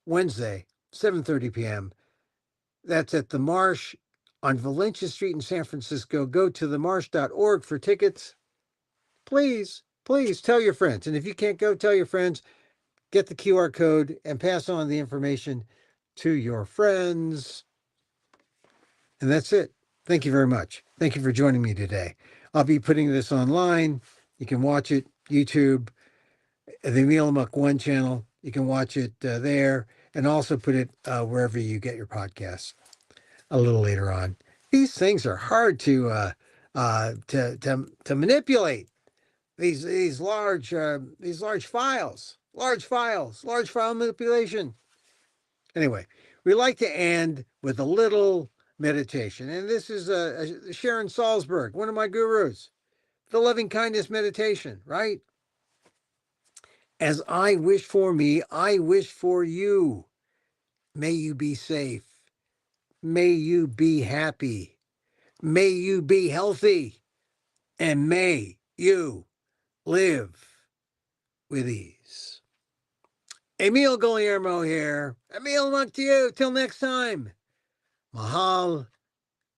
Wednesday, 7:30 p.m. That's at the Marsh on Valencia Street in San Francisco. Go to themarsh.org for tickets. Please, please tell your friends. And if you can't go, tell your friends. Get the QR code and pass on the information to your friends. And that's it. Thank you very much. Thank you for joining me today. I'll be putting this online. You can watch it, YouTube, the Emil Amok One channel. You can watch it there and also put it wherever you get your podcasts a little later on. These things are hard to manipulate. these large files, large file manipulation. Anyway, we like to end with a little meditation, and this is Sharon Salzberg, one of my gurus, the loving kindness meditation, right? As I wish for me, I wish for you. May you be safe. May you be happy. May you be healthy. And may you live with ease. Emil Guillermo here. Emil, Amok to you. Till next time. Mahal